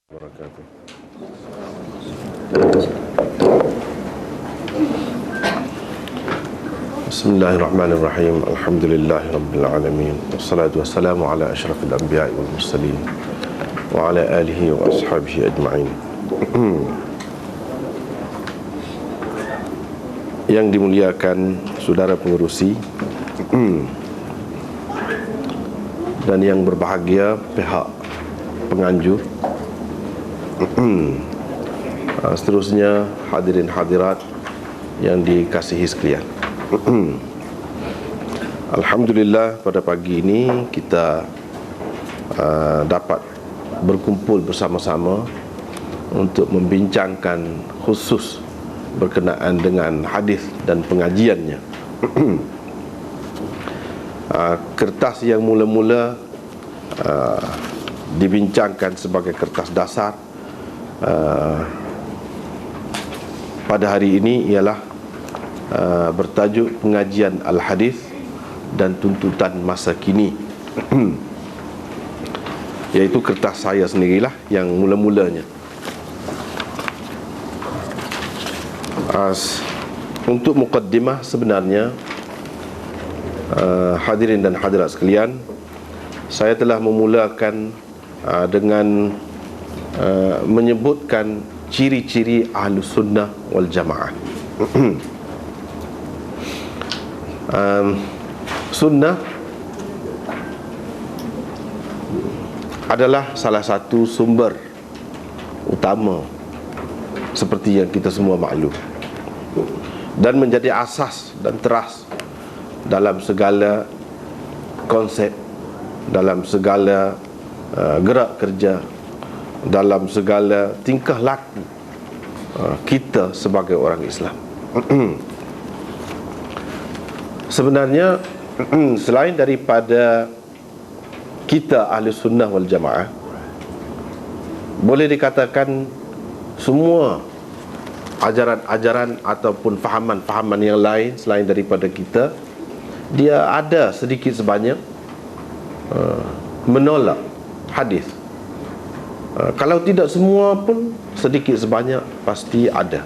Wabarakatuh. Bismillahirrahmanirrahim. Alhamdulillahirabbil alamin. Wassalatu wassalamu ala asyrafil anbiya'i wal mursalin wa ala alihi wa ashabihi ajma'in. Yang dimuliakan saudara pengerusi dan yang berbahagia pihak penganjur, seterusnya hadirin hadirat yang dikasihi sekalian. Alhamdulillah, pada pagi ini kita dapat berkumpul bersama-sama untuk membincangkan khusus berkenaan dengan hadis dan pengajiannya. Kertas yang mula-mula dibincangkan sebagai kertas dasar pada hari ini ialah bertajuk pengajian al-hadis dan tuntutan masa kini. Iaitu kertas saya sendirilah yang mula-mulanya. Untuk muqaddimah sebenarnya, hadirin dan hadirat sekalian, saya telah memulakan dengan menyebutkan ciri-ciri Ahlus Sunnah wal Jamaah. Sunnah adalah salah satu sumber utama seperti yang kita semua maklum, dan menjadi asas dan teras dalam segala konsep, dalam segala gerak kerja, dalam segala tingkah laku kita sebagai orang Islam. Sebenarnya selain daripada kita ahli sunnah wal jamaah, boleh dikatakan semua ajaran-ajaran ataupun fahaman-fahaman yang lain selain daripada kita, dia ada sedikit sebanyak menolak hadis. Kalau tidak semua pun sedikit sebanyak pasti ada.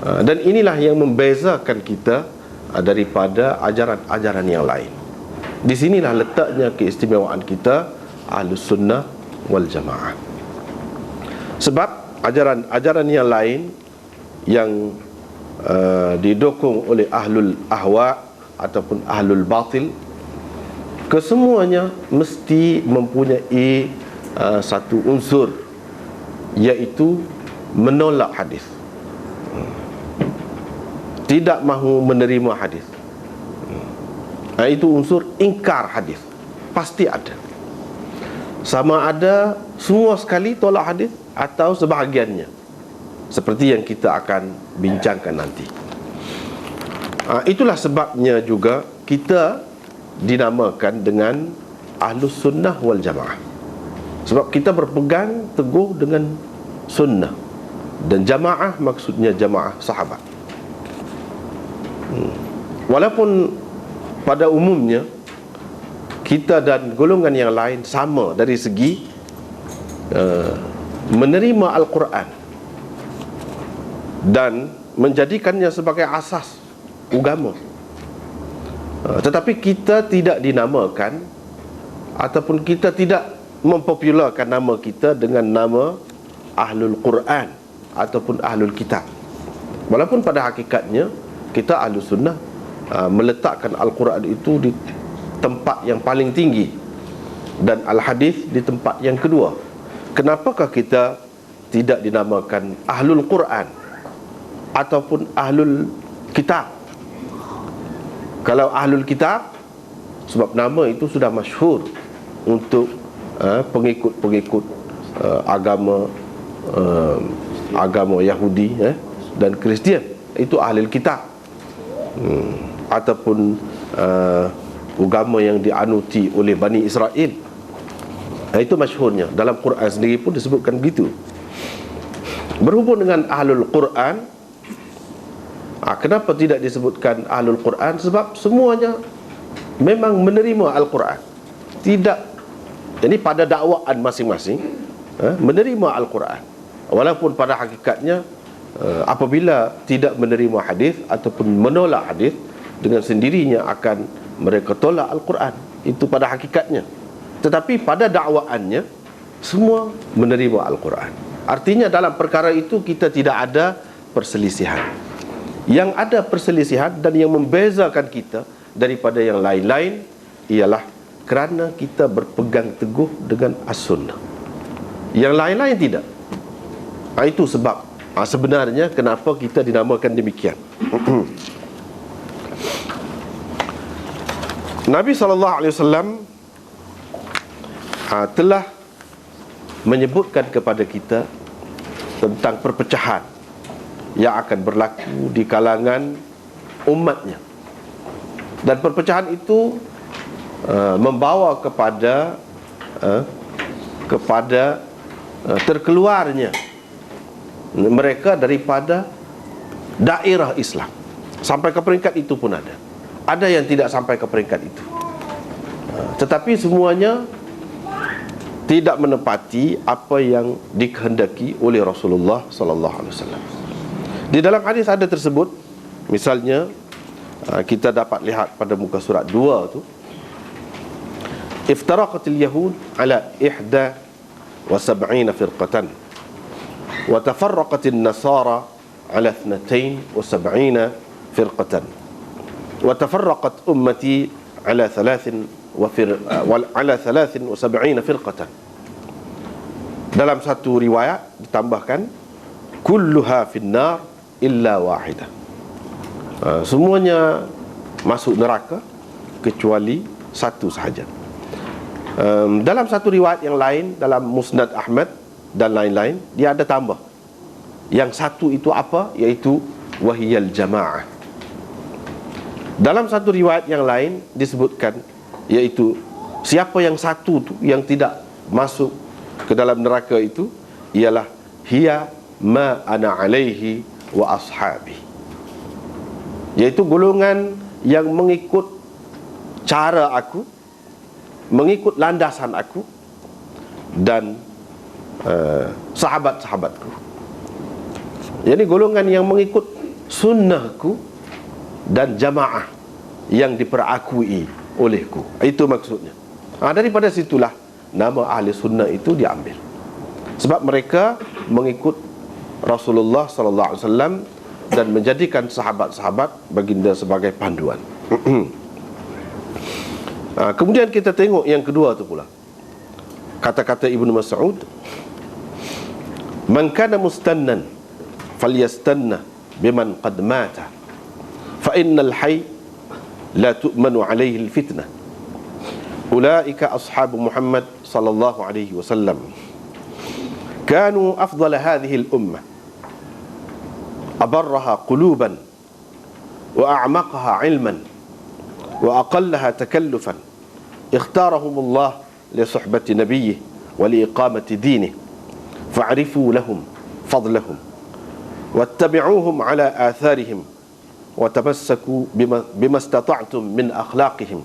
Dan inilah yang membezakan kita daripada ajaran-ajaran yang lain. Di sinilah letaknya keistimewaan kita Ahlus Sunnah wal Jamaah. Sebab ajaran-ajaran yang lain yang didukung oleh ahlul ahwa ataupun ahlul batil, kesemuanya mesti mempunyai satu unsur, iaitu menolak hadis, tidak mahu menerima hadis. Itu unsur ingkar hadis, pasti ada. Sama ada semua sekali tolak hadis atau sebahagiannya, seperti yang kita akan bincangkan nanti. Itulah sebabnya juga kita dinamakan dengan Ahlus Sunnah wal Jamaah, sebab kita berpegang teguh dengan sunnah, dan jamaah maksudnya jamaah sahabat. Walaupun pada umumnya kita dan golongan yang lain sama dari segi menerima Al-Quran dan menjadikannya sebagai asas agama, tetapi kita tidak dinamakan ataupun kita tidak mempopularkan nama kita dengan nama Ahlul Quran ataupun Ahlul Kitab. Walaupun pada hakikatnya kita Ahlus Sunnah meletakkan Al-Quran itu di tempat yang paling tinggi dan Al-Hadis di tempat yang kedua. Kenapakah kita tidak dinamakan Ahlul Quran ataupun Ahlul Kitab? Kalau Ahlul Kitab, sebab nama itu sudah masyhur untuk pengikut-pengikut agama Yahudi dan Kristian, itu Ahlul Kitab. Ataupun agama yang dianuti oleh Bani Israel, itu masyhurnya. Dalam Quran sendiri pun disebutkan begitu. Berhubung dengan Ahlul Quran, kenapa tidak disebutkan Ahlul Quran? Sebab semuanya memang menerima Al-Quran. Tidak, jadi pada dakwaan masing-masing menerima Al-Quran, walaupun pada hakikatnya apabila tidak menerima hadis ataupun menolak hadis, dengan sendirinya akan mereka tolak Al-Quran. Itu pada hakikatnya. Tetapi pada dakwaannya semua menerima Al-Quran. Artinya dalam perkara itu kita tidak ada perselisihan. Yang ada perselisihan dan yang membezakan kita daripada yang lain-lain ialah kerana kita berpegang teguh dengan As-Sunnah. Yang lain-lain tidak. Itu sebab sebenarnya kenapa kita dinamakan demikian. Nabi SAW telah menyebutkan kepada kita tentang perpecahan yang akan berlaku di kalangan umatnya, dan perpecahan itu membawa kepada terkeluarnya mereka daripada daerah Islam. Sampai ke peringkat itu pun ada yang tidak sampai ke peringkat itu, tetapi semuanya tidak menepati apa yang dikehendaki oleh Rasulullah SAW. Di dalam hadis ada tersebut, misalnya kita dapat lihat pada muka surat 2 tu, iftaraqatil yahud ala 71 firqatan wa tafarraqatin nasara ala 72 firqatan wa tafarraqat ummati ala 73 firqatan. Dalam satu riwayat ditambahkan kulluha finnar illa wahidah, semuanya masuk neraka kecuali satu sahaja. Dalam satu riwayat yang lain, dalam Musnad Ahmad dan lain-lain, dia ada tambah yang satu itu apa, iaitu wahiyal jamaah. Dalam satu riwayat yang lain disebutkan, iaitu siapa yang satu tu, yang tidak masuk ke dalam neraka itu, ialah hiya ma ana alaihi wa ashabi, iaitu golongan yang mengikut cara aku, mengikut landasan aku dan sahabat-sahabatku. Jadi golongan yang mengikut sunnahku dan jamaah yang diperakui olehku. Itu maksudnya. Daripada situlah nama ahli sunnah itu diambil, sebab mereka mengikut Rasulullah SAW dan menjadikan sahabat-sahabat baginda sebagai panduan. Kemudian kita tengok yang kedua tu pula, kata-kata Ibnu Mas'ud, man kana mustannan falyastanna biman qad mata fa innal hayy la tu'manu alaihi al-fitnah ulaika ashabu Muhammad sallallahu alaihi wasallam kanu afdala hadhihi al-ummah abarraha quluban wa a'maqaha ilman wa aqallaha takallufan ikhtarahumullah li suhbati nabiyyih wa li iqamati dinihi fa'rifu lahum fadlahum wattabi'uhum ala atharihim wa tamassaku bima istata'tum min akhlaqihim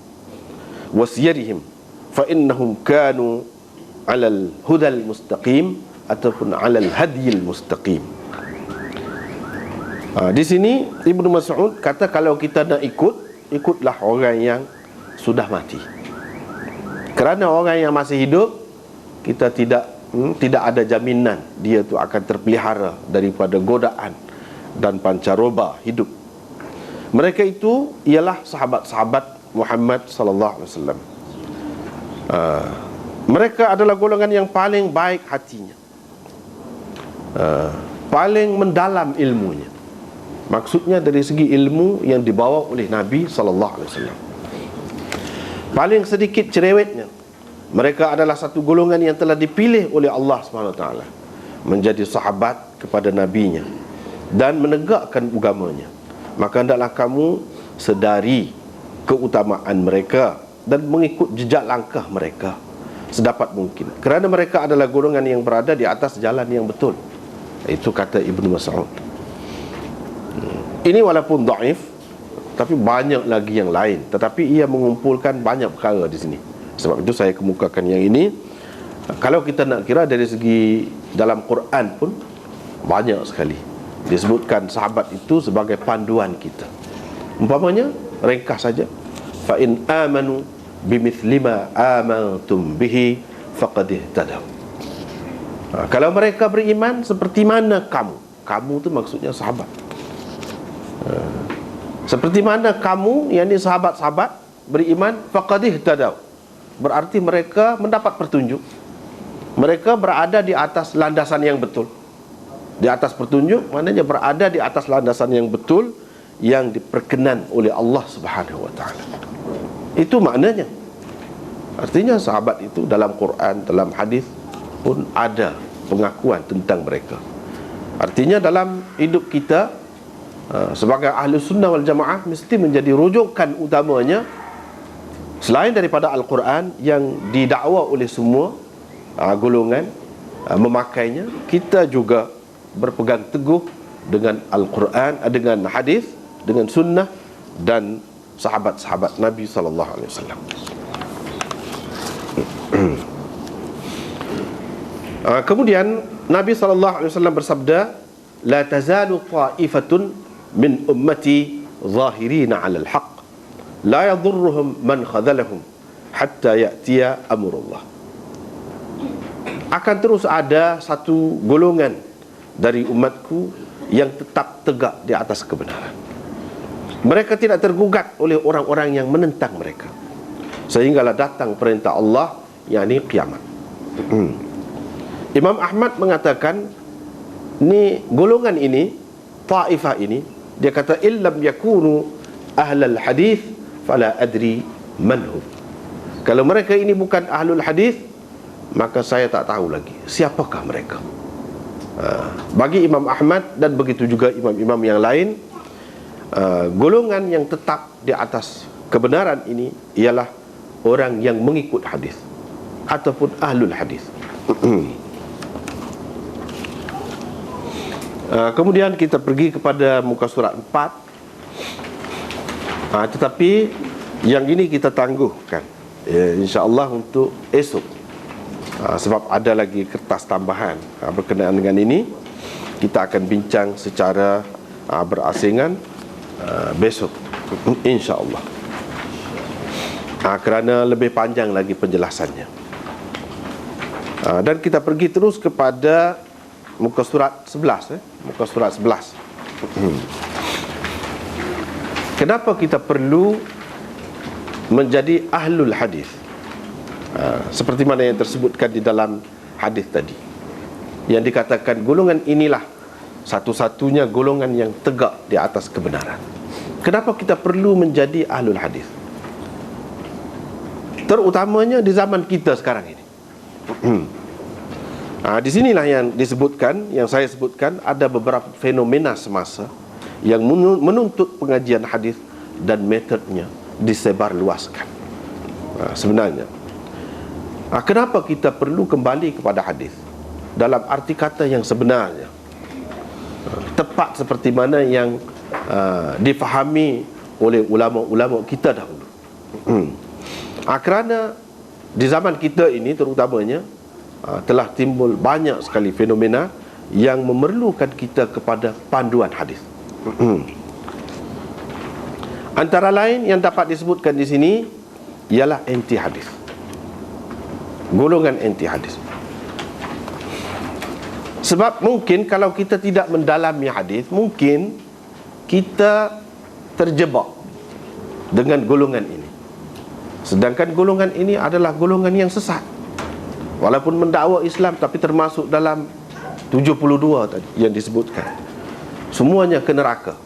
wa siyarihim fa innahum kanu ala al-huda al-mustaqim ataupun ala al-hadi al-mustaqim. Di sini Ibnu Mas'ud kata kalau kita nak ikutlah orang yang sudah mati. Kerana orang yang masih hidup, kita tidak ada jaminan dia tu akan terpelihara daripada godaan dan pancaroba hidup. Mereka itu ialah sahabat-sahabat Muhammad sallallahu alaihi wasallam. Mereka adalah golongan yang paling baik hatinya, paling mendalam ilmunya. Maksudnya dari segi ilmu yang dibawa oleh Nabi sallallahu alaihi wasallam. Paling sedikit cerewetnya. Mereka adalah satu golongan yang telah dipilih oleh Allah SWT menjadi sahabat kepada nabinya dan menegakkan agamanya. Maka hendaklah kamu sedari keutamaan mereka dan mengikut jejak langkah mereka sedapat mungkin, kerana mereka adalah golongan yang berada di atas jalan yang betul. Itu kata Ibnu Mas'ud. Ini walaupun dhaif, tapi banyak lagi yang lain, tetapi ia mengumpulkan banyak perkara di sini. Sebab itu saya kemukakan yang ini Kalau kita nak kira dari segi dalam Quran pun banyak sekali disebutkan sahabat itu sebagai panduan kita. Umpamanya, ringkas saja, fa in amanu bimithli ma amantum bihi faqad ihtadaw. Kalau mereka beriman seperti mana kamu tu maksudnya sahabat. Seperti mana kamu, yakni sahabat-sahabat beriman, faqad ihtadaw, berarti mereka mendapat petunjuk. Mereka berada di atas landasan yang betul. Di atas petunjuk maknanya berada di atas landasan yang betul, yang diperkenan oleh Allah Subhanahu wa taala. Itu maknanya. Artinya sahabat itu dalam Quran, dalam hadis pun ada pengakuan tentang mereka. Artinya dalam hidup kita sebagai ahli sunnah wal jamaah mesti menjadi rujukan utamanya, selain daripada Al-Quran yang didakwa oleh semua golongan memakainya, kita juga berpegang teguh dengan Al-Quran, dengan hadis, dengan sunnah dan sahabat-sahabat Nabi sallallahu alaihi wasallam. Kemudian Nabi sallallahu alaihi wasallam bersabda, la tazalu ta'ifatun min ummati zahirina 'ala al-haq la yadhurruhum man khadhalahum hatta ya'tiya amrullah. Akan terus ada satu golongan dari umatku yang tetap tegak di atas kebenaran. Mereka tidak tergugat oleh orang-orang yang menentang mereka, sehinggalah datang perintah Allah, yakni kiamat. Imam Ahmad mengatakan, ni golongan ini, ta'ifah ini, dia kata, illam yakunu ahlal hadith fala adri manhum. Kalau mereka ini bukan ahlul hadith, maka saya tak tahu lagi siapakah mereka. Bagi Imam Ahmad dan begitu juga imam-imam yang lain, golongan yang tetap di atas kebenaran ini ialah orang yang mengikut hadis ataupun ahlul hadis. Kemudian kita pergi kepada muka surat 4. Tetapi yang ini kita tangguhkan, insya-Allah untuk esok. Sebab ada lagi kertas tambahan berkenaan dengan ini. Kita akan bincang secara berasingan besok, insya-Allah. Kerana lebih panjang lagi penjelasannya. Dan kita pergi terus kepada muka surat 11. Muka surat 11. Kenapa kita perlu menjadi ahlul hadis? Seperti mana yang tersebutkan di dalam hadis tadi, yang dikatakan golongan inilah satu-satunya golongan yang tegak di atas kebenaran. Kenapa kita perlu menjadi ahlul hadis? Terutamanya di zaman kita sekarang ini. Di sinilah yang disebutkan, yang saya sebutkan, ada beberapa fenomena semasa yang menuntut pengajian hadis dan metodenya disebarluaskan. Sebenarnya, kenapa kita perlu kembali kepada hadis dalam arti kata yang sebenarnya, tepat seperti mana yang difahami oleh ulama-ulama kita dahulu. Kerana di zaman kita ini terutamanya telah timbul banyak sekali fenomena yang memerlukan kita kepada panduan hadis. Antara lain yang dapat disebutkan di sini ialah anti hadis, golongan anti hadis. Sebab mungkin kalau kita tidak mendalami hadis, mungkin kita terjebak dengan golongan ini. Sedangkan golongan ini adalah golongan yang sesat. Walaupun mendakwa Islam, tapi termasuk dalam 72 tadi yang disebutkan. Semuanya ke neraka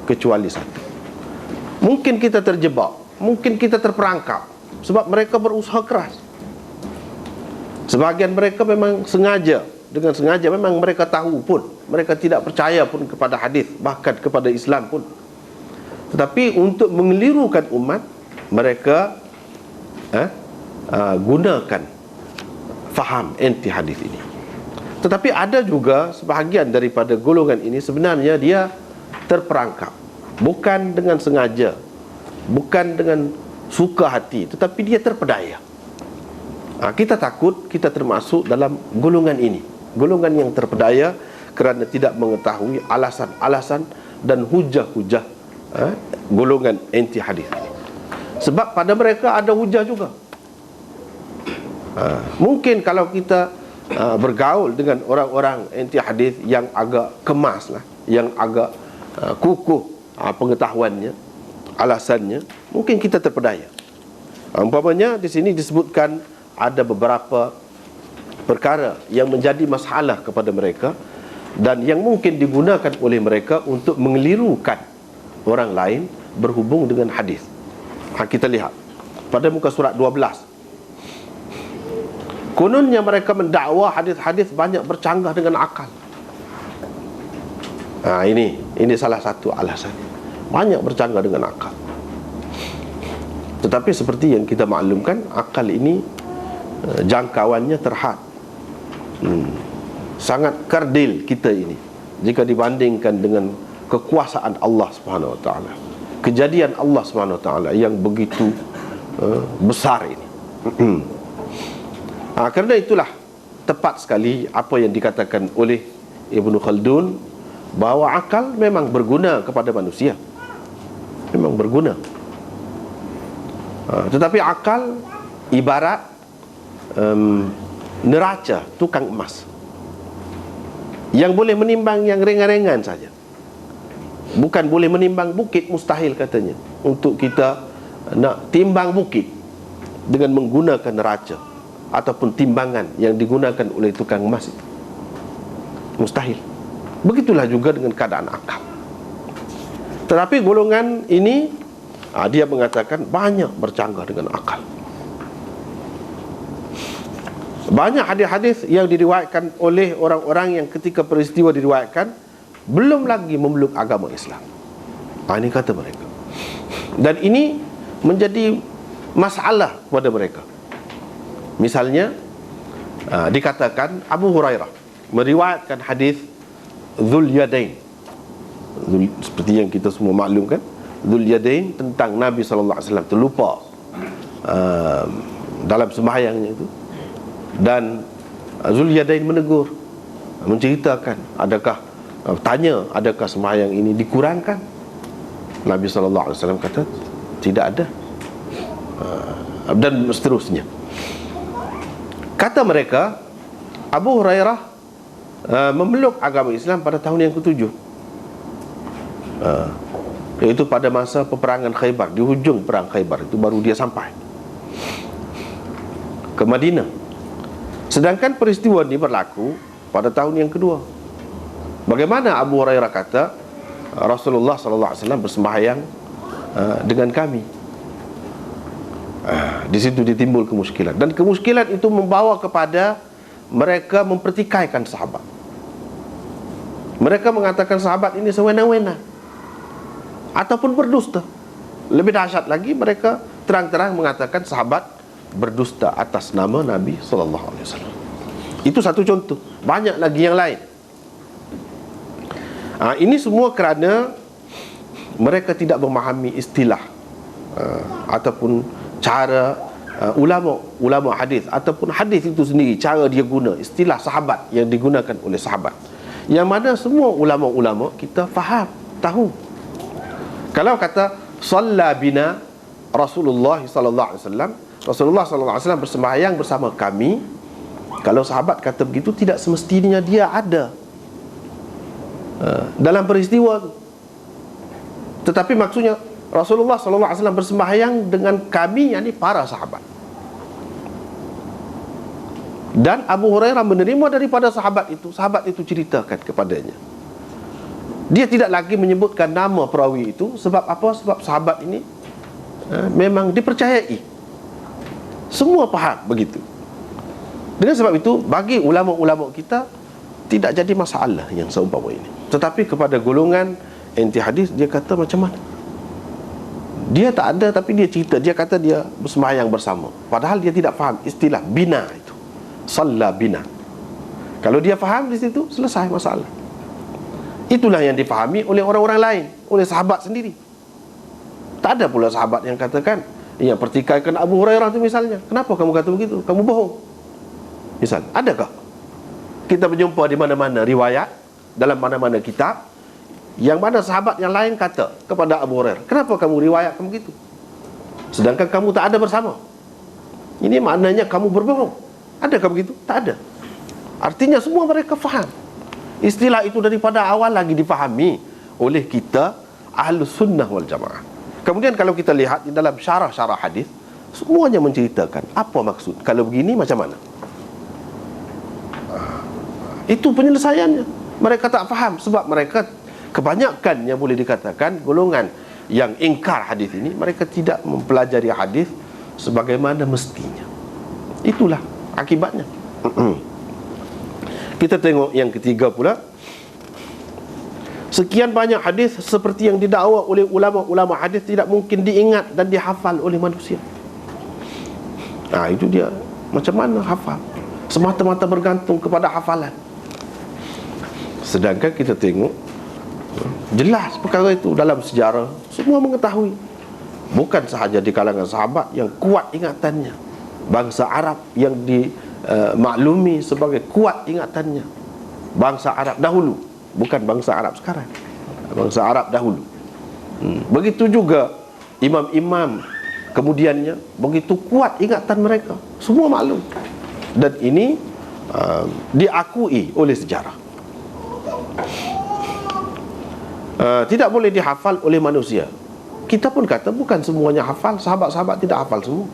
kecuali satu. Mungkin kita terjebak, mungkin kita terperangkap, sebab mereka berusaha keras. Sebahagian mereka memang sengaja, dengan sengaja memang mereka tahu pun, mereka tidak percaya pun kepada hadis, bahkan kepada Islam pun. Tetapi untuk mengelirukan umat, mereka gunakan faham anti hadis ini. Tetapi ada juga sebahagian daripada golongan ini sebenarnya dia terperangkap, bukan dengan sengaja, bukan dengan suka hati, tetapi dia terpedaya. Kita takut kita termasuk dalam golongan ini, golongan yang terpedaya kerana tidak mengetahui alasan-alasan dan hujah-hujah golongan anti hadis. Sebab pada mereka ada hujah juga. Mungkin kalau kita bergaul dengan orang-orang anti hadis yang agak kemas lah, yang agak kukuh pengetahuannya, alasannya, mungkin kita terpedaya. Umpamanya di sini disebutkan ada beberapa perkara yang menjadi masalah kepada mereka dan yang mungkin digunakan oleh mereka untuk mengelirukan orang lain berhubung dengan hadis. Kita lihat pada muka surat 12. Kononnya mereka mendakwa hadis-hadis banyak bercanggah dengan akal. Ini salah satu alasan. Banyak bercanggah dengan akal. Tetapi seperti yang kita maklumkan, akal ini jangkauannya terhad. Sangat kerdil kita ini jika dibandingkan dengan kekuasaan Allah Subhanahu Wa Taala, kejadian Allah Subhanahu Wa Taala yang begitu besar ini. Kerana itulah tepat sekali apa yang dikatakan oleh Ibnu Khaldun, bahawa akal memang berguna kepada manusia, memang berguna. Tetapi akal ibarat neraca tukang emas yang boleh menimbang yang ringan-ringan saja, bukan boleh menimbang bukit. Mustahil katanya untuk kita nak timbang bukit dengan menggunakan neraca ataupun timbangan yang digunakan oleh tukang emas itu. Mustahil. Begitulah juga dengan keadaan akal. Tetapi golongan ini dia mengatakan banyak bercanggah dengan akal. Banyak hadis-hadis yang diriwayatkan oleh orang-orang yang ketika peristiwa diriwayatkan belum lagi memeluk agama Islam. Ini kata mereka. Dan ini menjadi masalah kepada mereka. Misalnya dikatakan Abu Hurairah meriwayatkan hadis Dzul Yadain, seperti yang kita semua maklumkan, Dzul Yadain tentang Nabi SAW terlupa dalam sembahyangnya itu. Dan Dzul Yadain menegur, menceritakan tanya adakah sembahyang ini dikurangkan. Nabi SAW kata tidak ada, dan seterusnya. Kata mereka, Abu Hurairah memeluk agama Islam pada tahun yang ke-7, iaitu pada masa peperangan Khaybar. Di hujung perang Khaybar itu baru dia sampai ke Madinah. Sedangkan peristiwa ini berlaku pada tahun yang kedua. Bagaimana Abu Hurairah kata Rasulullah SAW bersembahyang dengan kami? Di situ ditimbul kemuskilan, dan kemuskilan itu membawa kepada mereka mempertikaikan sahabat. Mereka mengatakan sahabat ini sewenang-wenang ataupun berdusta. Lebih dahsyat lagi, mereka terang-terang mengatakan sahabat berdusta atas nama Nabi SAW. Itu satu contoh. Banyak lagi yang lain. Ini semua kerana mereka tidak memahami istilah ataupun cara ulama hadis ataupun hadis itu sendiri, cara dia guna istilah sahabat yang digunakan oleh sahabat, yang mana semua ulama-ulama kita faham, tahu. Kalau kata shalla bina Rasulullah sallallahu alaihi wasallam, Rasulullah sallallahu alaihi wasallam bersembahyang bersama kami, kalau sahabat kata begitu, tidak semestinya dia ada dalam peristiwa itu. Tetapi maksudnya Rasulullah SAW bersembahyang dengan kami, yakni para sahabat. Dan Abu Hurairah menerima daripada sahabat itu ceritakan kepadanya. Dia tidak lagi menyebutkan nama perawi itu. Sebab apa? Sebab sahabat ini memang dipercayai. Semua faham begitu. Dengan sebab itu, bagi ulama-ulama kita tidak jadi masalah yang seumpama ini. Tetapi kepada golongan anti hadis, dia kata macam mana? Dia tak ada, tapi dia cerita, dia kata dia bersembahyang bersama, padahal dia tidak faham istilah bina itu. Shalla bina. Kalau dia faham di situ, selesai masalah. Itulah yang difahami oleh orang-orang lain, oleh sahabat sendiri. Tak ada pula sahabat yang katakan yang pertikaikan Abu Hurairah itu misalnya. Kenapa kamu kata begitu? Kamu bohong. Misal, adakah kita berjumpa di mana-mana riwayat, dalam mana-mana kitab, yang mana sahabat yang lain kata kepada Abu Hurairah, kenapa kamu riwayatkan begitu, sedangkan kamu tak ada bersama? Ini maknanya kamu berbohong. Adakah begitu? Tak ada. Artinya semua mereka faham. Istilah itu daripada awal lagi difahami oleh kita Ahlus Sunnah wal Jamaah. Kemudian kalau kita lihat di dalam syarah-syarah hadis, semuanya menceritakan apa maksud kalau begini macam mana. Itu penyelesaiannya. Mereka tak faham sebab mereka kebanyakannya boleh dikatakan golongan yang ingkar hadis ini, mereka tidak mempelajari hadis sebagaimana mestinya. Itulah akibatnya. Kita tengok yang ketiga pula. Sekian banyak hadis seperti yang didakwa oleh ulama-ulama hadis tidak mungkin diingat dan dihafal oleh manusia. Itu dia. Macam mana hafal? Semata-mata bergantung kepada hafalan. Sedangkan kita tengok jelas perkara itu dalam sejarah, semua mengetahui. Bukan sahaja di kalangan sahabat yang kuat ingatannya, bangsa Arab yang dimaklumi sebagai kuat ingatannya, bangsa Arab dahulu, bukan bangsa Arab sekarang, bangsa Arab dahulu. Begitu juga imam-imam kemudiannya, begitu kuat ingatan mereka, semua maklum. Dan ini diakui oleh sejarah. Tidak boleh dihafal oleh manusia. Kita pun kata bukan semuanya hafal, sahabat-sahabat tidak hafal semua.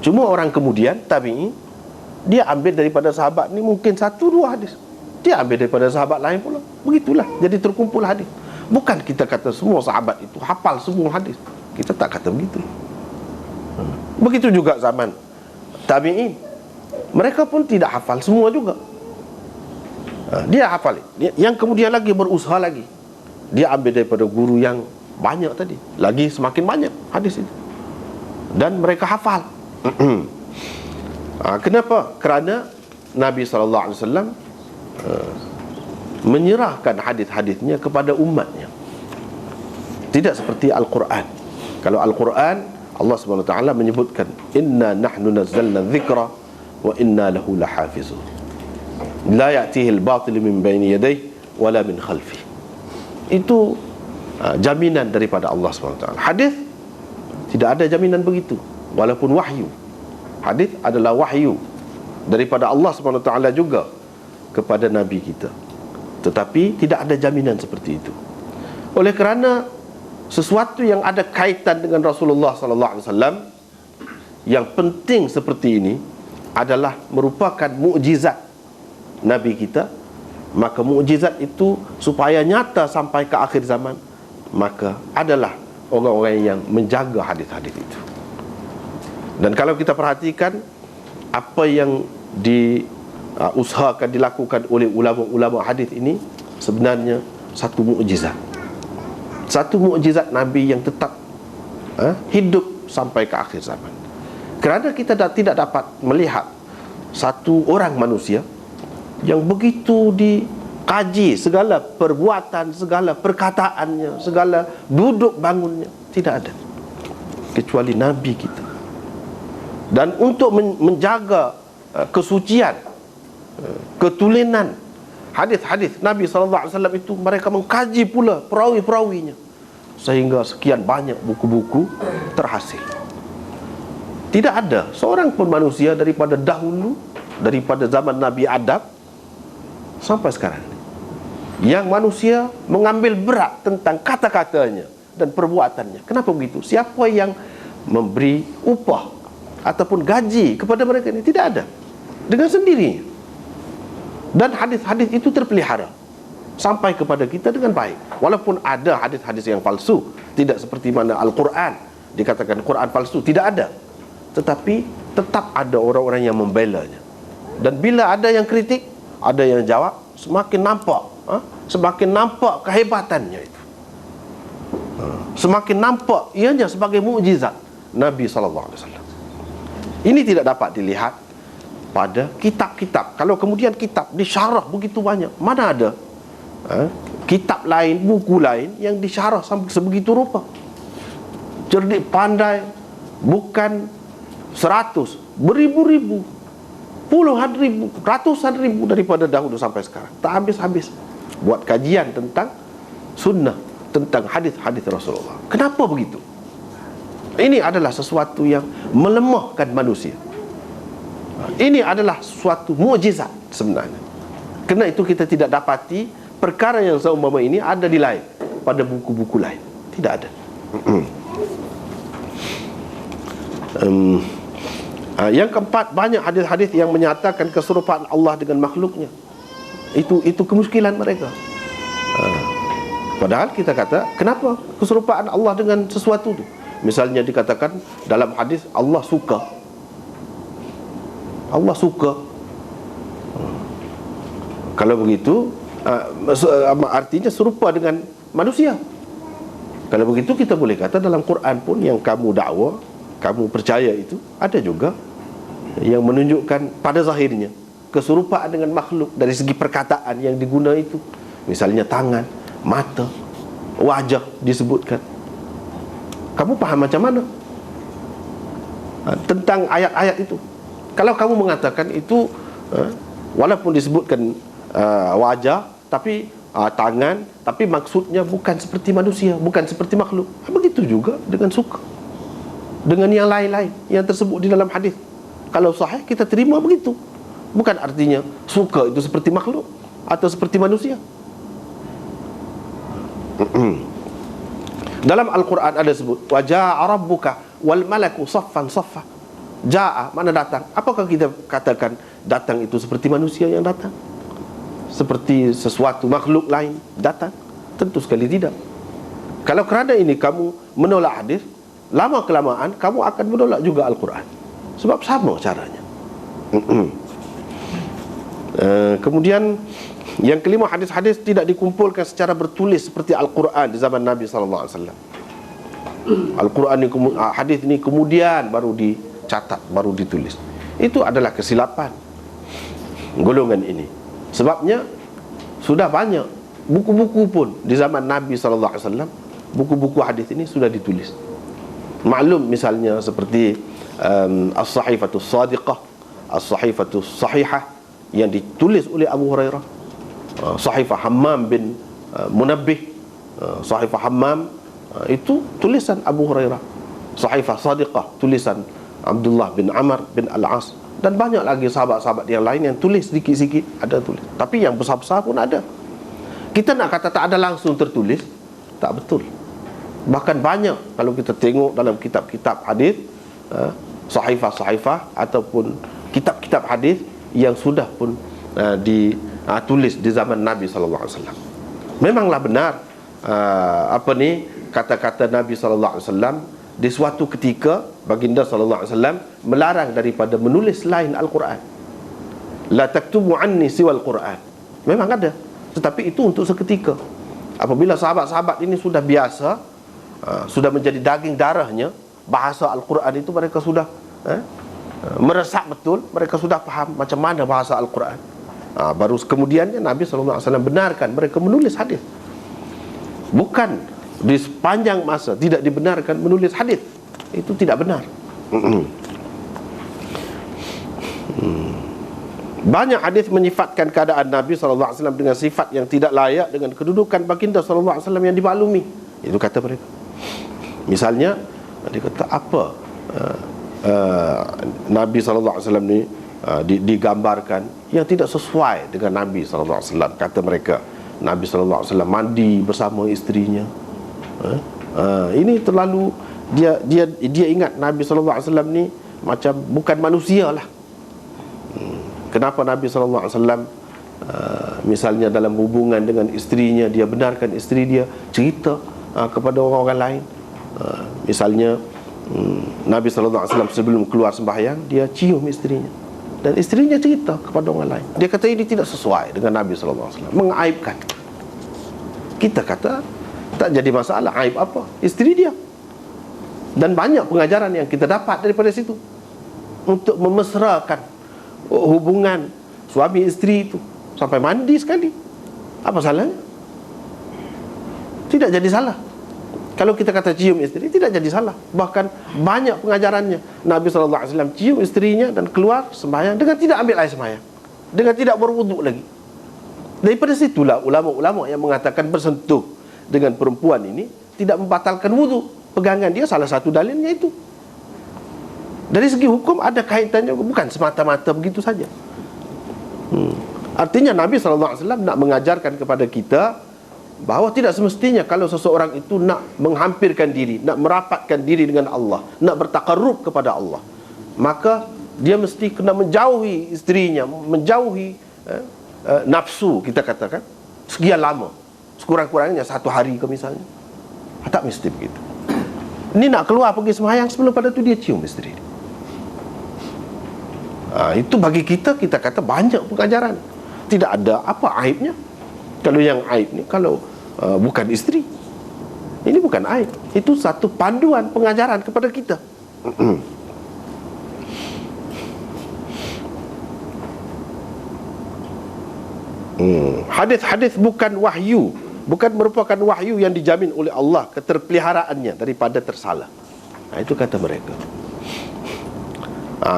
Cuma orang kemudian tabi'i, dia ambil daripada sahabat ni mungkin 1-2 hadis, dia ambil daripada sahabat lain pula. Begitulah, jadi terkumpul hadis. Bukan kita kata semua sahabat itu hafal semua hadis. Kita tak kata begitu. Begitu juga zaman tabi'in, mereka pun tidak hafal semua juga. Dia hafal, yang kemudian lagi berusaha lagi, dia ambil daripada guru yang banyak tadi, lagi semakin banyak hadis itu, dan mereka hafal. Kenapa? Kerana Nabi SAW menyerahkan hadis-hadisnya kepada umatnya. Tidak seperti Al-Quran. Kalau Al-Quran, Allah SWT menyebutkan, inna nahnu nazzalna dzikra wa inna lahu lahafizun, la ya'tihi al-batil min bayni yadayhi wala min khalfi. Itu jaminan daripada Allah SWT. Hadis tidak ada jaminan begitu, walaupun wahyu. Hadis adalah wahyu daripada Allah SWT juga kepada Nabi kita, tetapi tidak ada jaminan seperti itu. Oleh kerana sesuatu yang ada kaitan dengan Rasulullah SAW yang penting seperti ini adalah merupakan mukjizat Nabi kita, maka mukjizat itu supaya nyata sampai ke akhir zaman, maka adalah orang-orang yang menjaga hadis-hadis itu. Dan kalau kita perhatikan apa yang diusahakan dilakukan oleh ulama-ulama hadis ini, sebenarnya satu mukjizat. Satu mukjizat Nabi yang tetap hidup sampai ke akhir zaman. Kerana kita tidak dapat melihat satu orang manusia yang begitu dikaji segala perbuatan, segala perkataannya, segala duduk bangunnya, tidak ada kecuali Nabi kita. Dan untuk menjaga kesucian, ketulinan hadis-hadis Nabi SAW itu, mereka mengkaji pula perawi-perawinya, sehingga sekian banyak buku-buku terhasil. Tidak ada seorang pun manusia daripada dahulu, daripada zaman Nabi Adam sampai sekarang, yang manusia mengambil berat tentang kata-katanya dan perbuatannya. Kenapa begitu? Siapa yang memberi upah ataupun gaji kepada mereka ini? Tidak ada. Dengan sendirinya. Dan hadis-hadis itu terpelihara sampai kepada kita dengan baik. Walaupun ada hadis-hadis yang palsu, tidak seperti mana Al-Quran dikatakan Quran palsu, tidak ada. Tetapi tetap ada orang-orang yang membelanya. Dan bila ada yang kritik, ada yang jawab, semakin nampak kehebatannya itu. Semakin nampak ianya sebagai mukjizat Nabi SAW. Ini tidak dapat dilihat pada kitab-kitab. Kalau kemudian kitab disyarah begitu banyak, mana ada kitab lain, buku lain yang disyarah sampai sebegitu rupa, cerdik, pandai, bukan 100, beribu-ribu, puluhan ribu, ratusan ribu daripada dahulu sampai sekarang. Tak habis-habis buat kajian tentang sunnah, tentang hadis-hadis Rasulullah. Kenapa begitu? Ini adalah sesuatu yang melemahkan manusia. Ini adalah suatu mukjizat sebenarnya. Kerana itu kita tidak dapati perkara yang seumpama ini ada di lain, pada buku-buku lain. Tidak ada. Yang keempat, banyak hadis-hadis yang menyatakan keserupaan Allah dengan makhluknya. Itu kemuskilan mereka. Padahal kita kata, kenapa keserupaan Allah dengan sesuatu itu? Misalnya dikatakan dalam hadis, Allah suka. Allah suka. Kalau begitu, artinya serupa dengan manusia. Kalau begitu kita boleh kata dalam Quran pun yang kamu dakwa, kamu percaya itu, ada juga yang menunjukkan pada zahirnya keserupaan dengan makhluk dari segi perkataan yang diguna itu. Misalnya tangan, mata, wajah disebutkan. Kamu paham macam mana tentang ayat-ayat itu? Kalau kamu mengatakan itu walaupun disebutkan wajah, tapi tangan, tapi maksudnya bukan seperti manusia, bukan seperti makhluk. Begitu juga dengan suka, dengan yang lain-lain yang tersebut di dalam hadis. Kalau sahih kita terima begitu. Bukan artinya suka itu seperti makhluk atau seperti manusia. Dalam Al-Quran ada sebut wajaa rabbuka wal malaku saffan saffa. Jaa mana datang? Apakah kita katakan datang itu seperti manusia yang datang, seperti sesuatu makhluk lain datang? Tentu sekali tidak. Kalau kerana ini kamu menolak hadis, lama kelamaan kamu akan menolak juga Al-Quran, sebab sama caranya. Kemudian yang kelima, hadis-hadis tidak dikumpulkan secara bertulis seperti Al-Quran di zaman Nabi SAW. Al-Quran ni, hadis ini kemudian baru dicatat, baru ditulis. Itu adalah kesilapan golongan ini. Sebabnya sudah banyak buku-buku pun di zaman Nabi SAW, buku-buku hadis ini sudah ditulis. Maklum misalnya seperti As-Sahifatus Sadiqah, As-Sahifatus Sahihah yang ditulis oleh Abu Hurairah, Sahifah Hammam bin Munabbih, Sahifah Hammam itu tulisan Abu Hurairah, Sahifah Sadiqah tulisan Abdullah bin Amr bin Al-As, dan banyak lagi sahabat-sahabat yang lain yang tulis sikit-sikit, ada tulis. Tapi yang besar-besar pun ada. Kita nak kata tak ada langsung tertulis, tak betul. Bahkan banyak kalau kita tengok dalam kitab-kitab hadis, sahifah-sahifah ataupun kitab-kitab hadis yang sudah pun ditulis di zaman Nabi SAW. Memanglah benar kata-kata Nabi SAW di suatu ketika baginda SAW melarang daripada menulis selain Al-Quran. La taktubu anni siwal Quran. Memang ada, tetapi itu untuk seketika. Apabila sahabat-sahabat ini sudah biasa, sudah menjadi daging darahnya, bahasa Al-Quran itu mereka sudah meresap betul, mereka sudah faham macam mana bahasa Al-Quran. Baru kemudiannya Nabi SAW benarkan mereka menulis hadis. Bukan di sepanjang masa tidak dibenarkan menulis hadis. Itu tidak benar. Banyak hadis menyifatkan keadaan Nabi SAW dengan sifat yang tidak layak dengan kedudukan baginda SAW yang dimaklumi. Itu kata mereka. Misalnya dia kata apa Nabi SAW ni digambarkan yang tidak sesuai dengan Nabi SAW. Kata mereka, Nabi SAW mandi bersama isterinya. Ini terlalu dia ingat Nabi SAW ni macam bukan manusia lah. Kenapa Nabi SAW misalnya dalam hubungan dengan isterinya, dia benarkan isteri dia cerita kepada orang-orang lain. Misalnya Nabi SAW sebelum keluar sembahyang, dia cium isterinya, dan isterinya cerita kepada orang lain. Dia kata ini tidak sesuai dengan Nabi SAW, mengaibkan. Kita kata tak jadi masalah, aib apa? Isteri dia. Dan banyak pengajaran yang kita dapat daripada situ untuk memesrakan hubungan suami isteri itu sampai mandi sekali. Apa salahnya? Tidak jadi salah. Kalau kita kata cium isteri, tidak jadi salah. Bahkan banyak pengajarannya. Nabi SAW cium isterinya dan keluar sembahyang dengan tidak ambil air sembahyang, dengan tidak berwuduk lagi. Daripada situlah ulama-ulama yang mengatakan bersentuh dengan perempuan ini tidak membatalkan wuduk. Pegangan dia salah satu dalilnya itu. Dari segi hukum ada kaitannya, bukan semata-mata begitu saja. Artinya Nabi SAW nak mengajarkan kepada kita bahawa tidak semestinya kalau seseorang itu nak menghampirkan diri, nak merapatkan diri dengan Allah, nak bertakarrub kepada Allah, maka dia mesti kena menjauhi isterinya, menjauhi nafsu, kita katakan sekian lama, sekurang-kurangnya 1 hari ke misalnya. Tak mesti begitu. Ini nak keluar pergi sembahyang, sebelum pada tu dia cium isteri. Itu bagi kita kata banyak pengajaran. Tidak ada apa aibnya. Kalau yang aib ni kalau bukan isteri, ini bukan aib. Itu satu panduan pengajaran kepada kita. Hadis-hadis bukan wahyu, bukan merupakan wahyu yang dijamin oleh Allah keterpeliharaannya daripada tersalah. Itu kata mereka.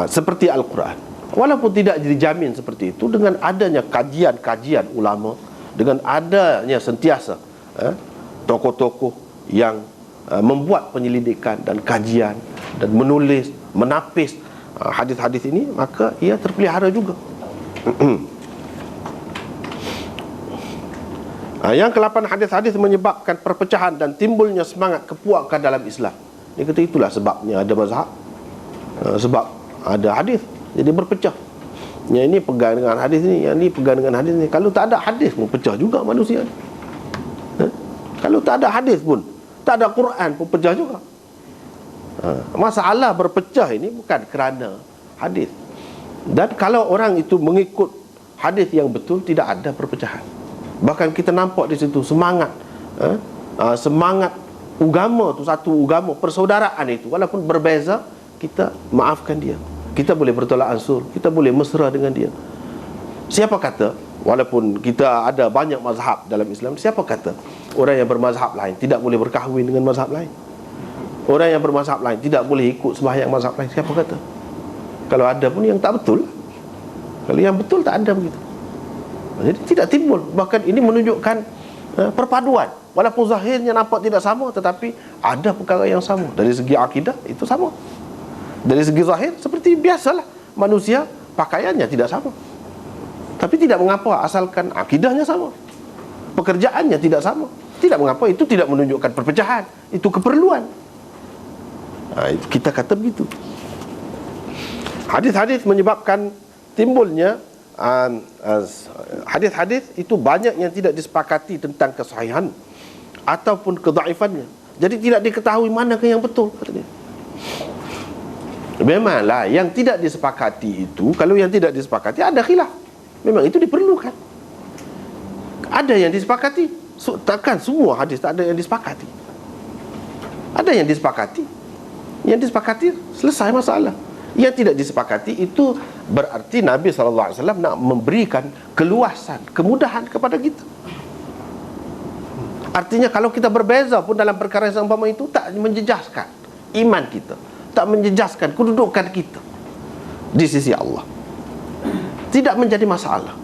Seperti Al-Quran, walaupun tidak dijamin seperti itu, dengan adanya kajian-kajian ulama, dengan adanya sentiasa tokoh-tokoh yang membuat penyelidikan dan kajian dan menulis, menapis hadis-hadis ini, maka ia terpelihara juga. Yang ke-8, hadis-hadis menyebabkan perpecahan dan timbulnya semangat kepuakan dalam Islam. Dia kata itulah sebabnya ada mazhab, sebab ada hadis jadi berpecah. Yang ini pegang dengan hadis ni, yang ini pegang dengan hadis ni. Kalau tak ada hadis pun pecah juga manusia. Kalau tak ada hadis pun, tak ada Quran pun pecah juga. Masalah berpecah ini bukan kerana hadis. Dan kalau orang itu mengikut hadis yang betul, tidak ada perpecahan. Bahkan kita nampak di situ semangat, semangat agama tu, satu agama, persaudaraan itu, walaupun berbeza, kita maafkan dia. Kita boleh bertolak ansur, kita boleh mesra dengan dia. Siapa kata, walaupun kita ada banyak mazhab dalam Islam, siapa kata orang yang bermazhab lain tidak boleh berkahwin dengan mazhab lain? Orang yang bermazhab lain tidak boleh ikut sembahyang mazhab lain? Siapa kata? Kalau ada pun yang tak betul. Kalau yang betul tak ada begitu. Jadi tidak timbul. Bahkan ini menunjukkan perpaduan. Walaupun zahirnya nampak tidak sama, tetapi ada perkara yang sama. Dari segi akidah itu sama. Dari segi zahir seperti biasalah manusia, pakaiannya tidak sama, tapi tidak mengapa asalkan akidahnya sama, pekerjaannya tidak sama, tidak mengapa. Itu tidak menunjukkan perpecahan, itu keperluan. Itu kita kata begitu. Hadis-hadis menyebabkan timbulnya hadis-hadis itu banyak yang tidak disepakati tentang kesahihan ataupun kedhaifannya. Jadi tidak diketahui manakah yang betul, kata dia. Memanglah yang tidak disepakati itu, kalau yang tidak disepakati ada khilaf, memang itu diperlukan. Ada yang disepakati, takkan semua hadis tak ada yang disepakati. Ada yang disepakati, yang disepakati selesai masalah. Yang tidak disepakati itu berarti Nabi SAW nak memberikan keluasan, kemudahan kepada kita. Artinya kalau kita berbeza pun dalam perkara yang seumpama itu, tak menjejaskan iman kita, tak menjejaskan kedudukan kita di sisi Allah, tidak menjadi masalah.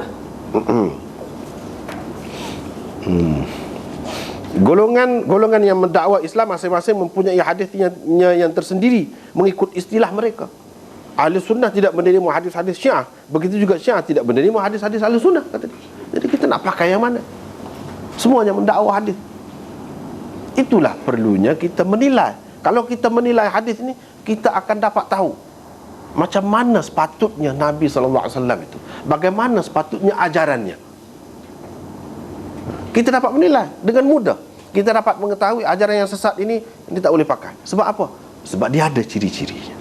Golongan yang mendakwa Islam masing-masing mempunyai hadisnya yang tersendiri mengikut istilah mereka. Ahli sunnah tidak menerima hadis-hadis Syiah, begitu juga Syiah tidak menerima hadis-hadis ahli sunnah, kata dia. Jadi kita nak pakai yang mana? Semuanya mendakwa hadis. Itulah perlunya kita menilai. Kalau kita menilai hadis ini, kita akan dapat tahu macam mana sepatutnya Nabi SAW itu, bagaimana sepatutnya ajarannya. Kita dapat menilai dengan mudah. Kita dapat mengetahui ajaran yang sesat ini tak boleh pakai. Sebab apa? Sebab dia ada ciri-cirinya.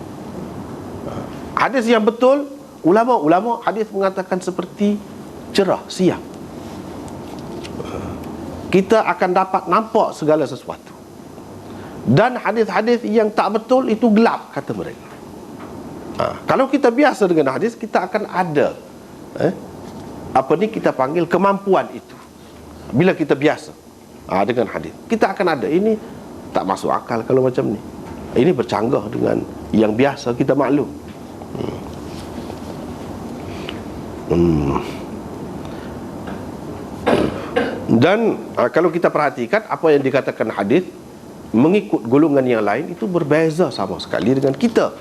Hadis yang betul, ulama-ulama hadis mengatakan seperti cerah, siang. Kita akan dapat nampak segala sesuatu. Dan hadis-hadis yang tak betul itu gelap, kata mereka. Kalau kita biasa dengan hadis, kita akan ada kita panggil kemampuan itu. Bila kita biasa dengan hadis, kita akan ada ini Tak masuk akal kalau macam ni. Ini bercanggah dengan yang biasa kita maklum. Dan kalau kita perhatikan apa yang dikatakan hadis mengikut golongan yang lain itu berbeza sama sekali dengan kita.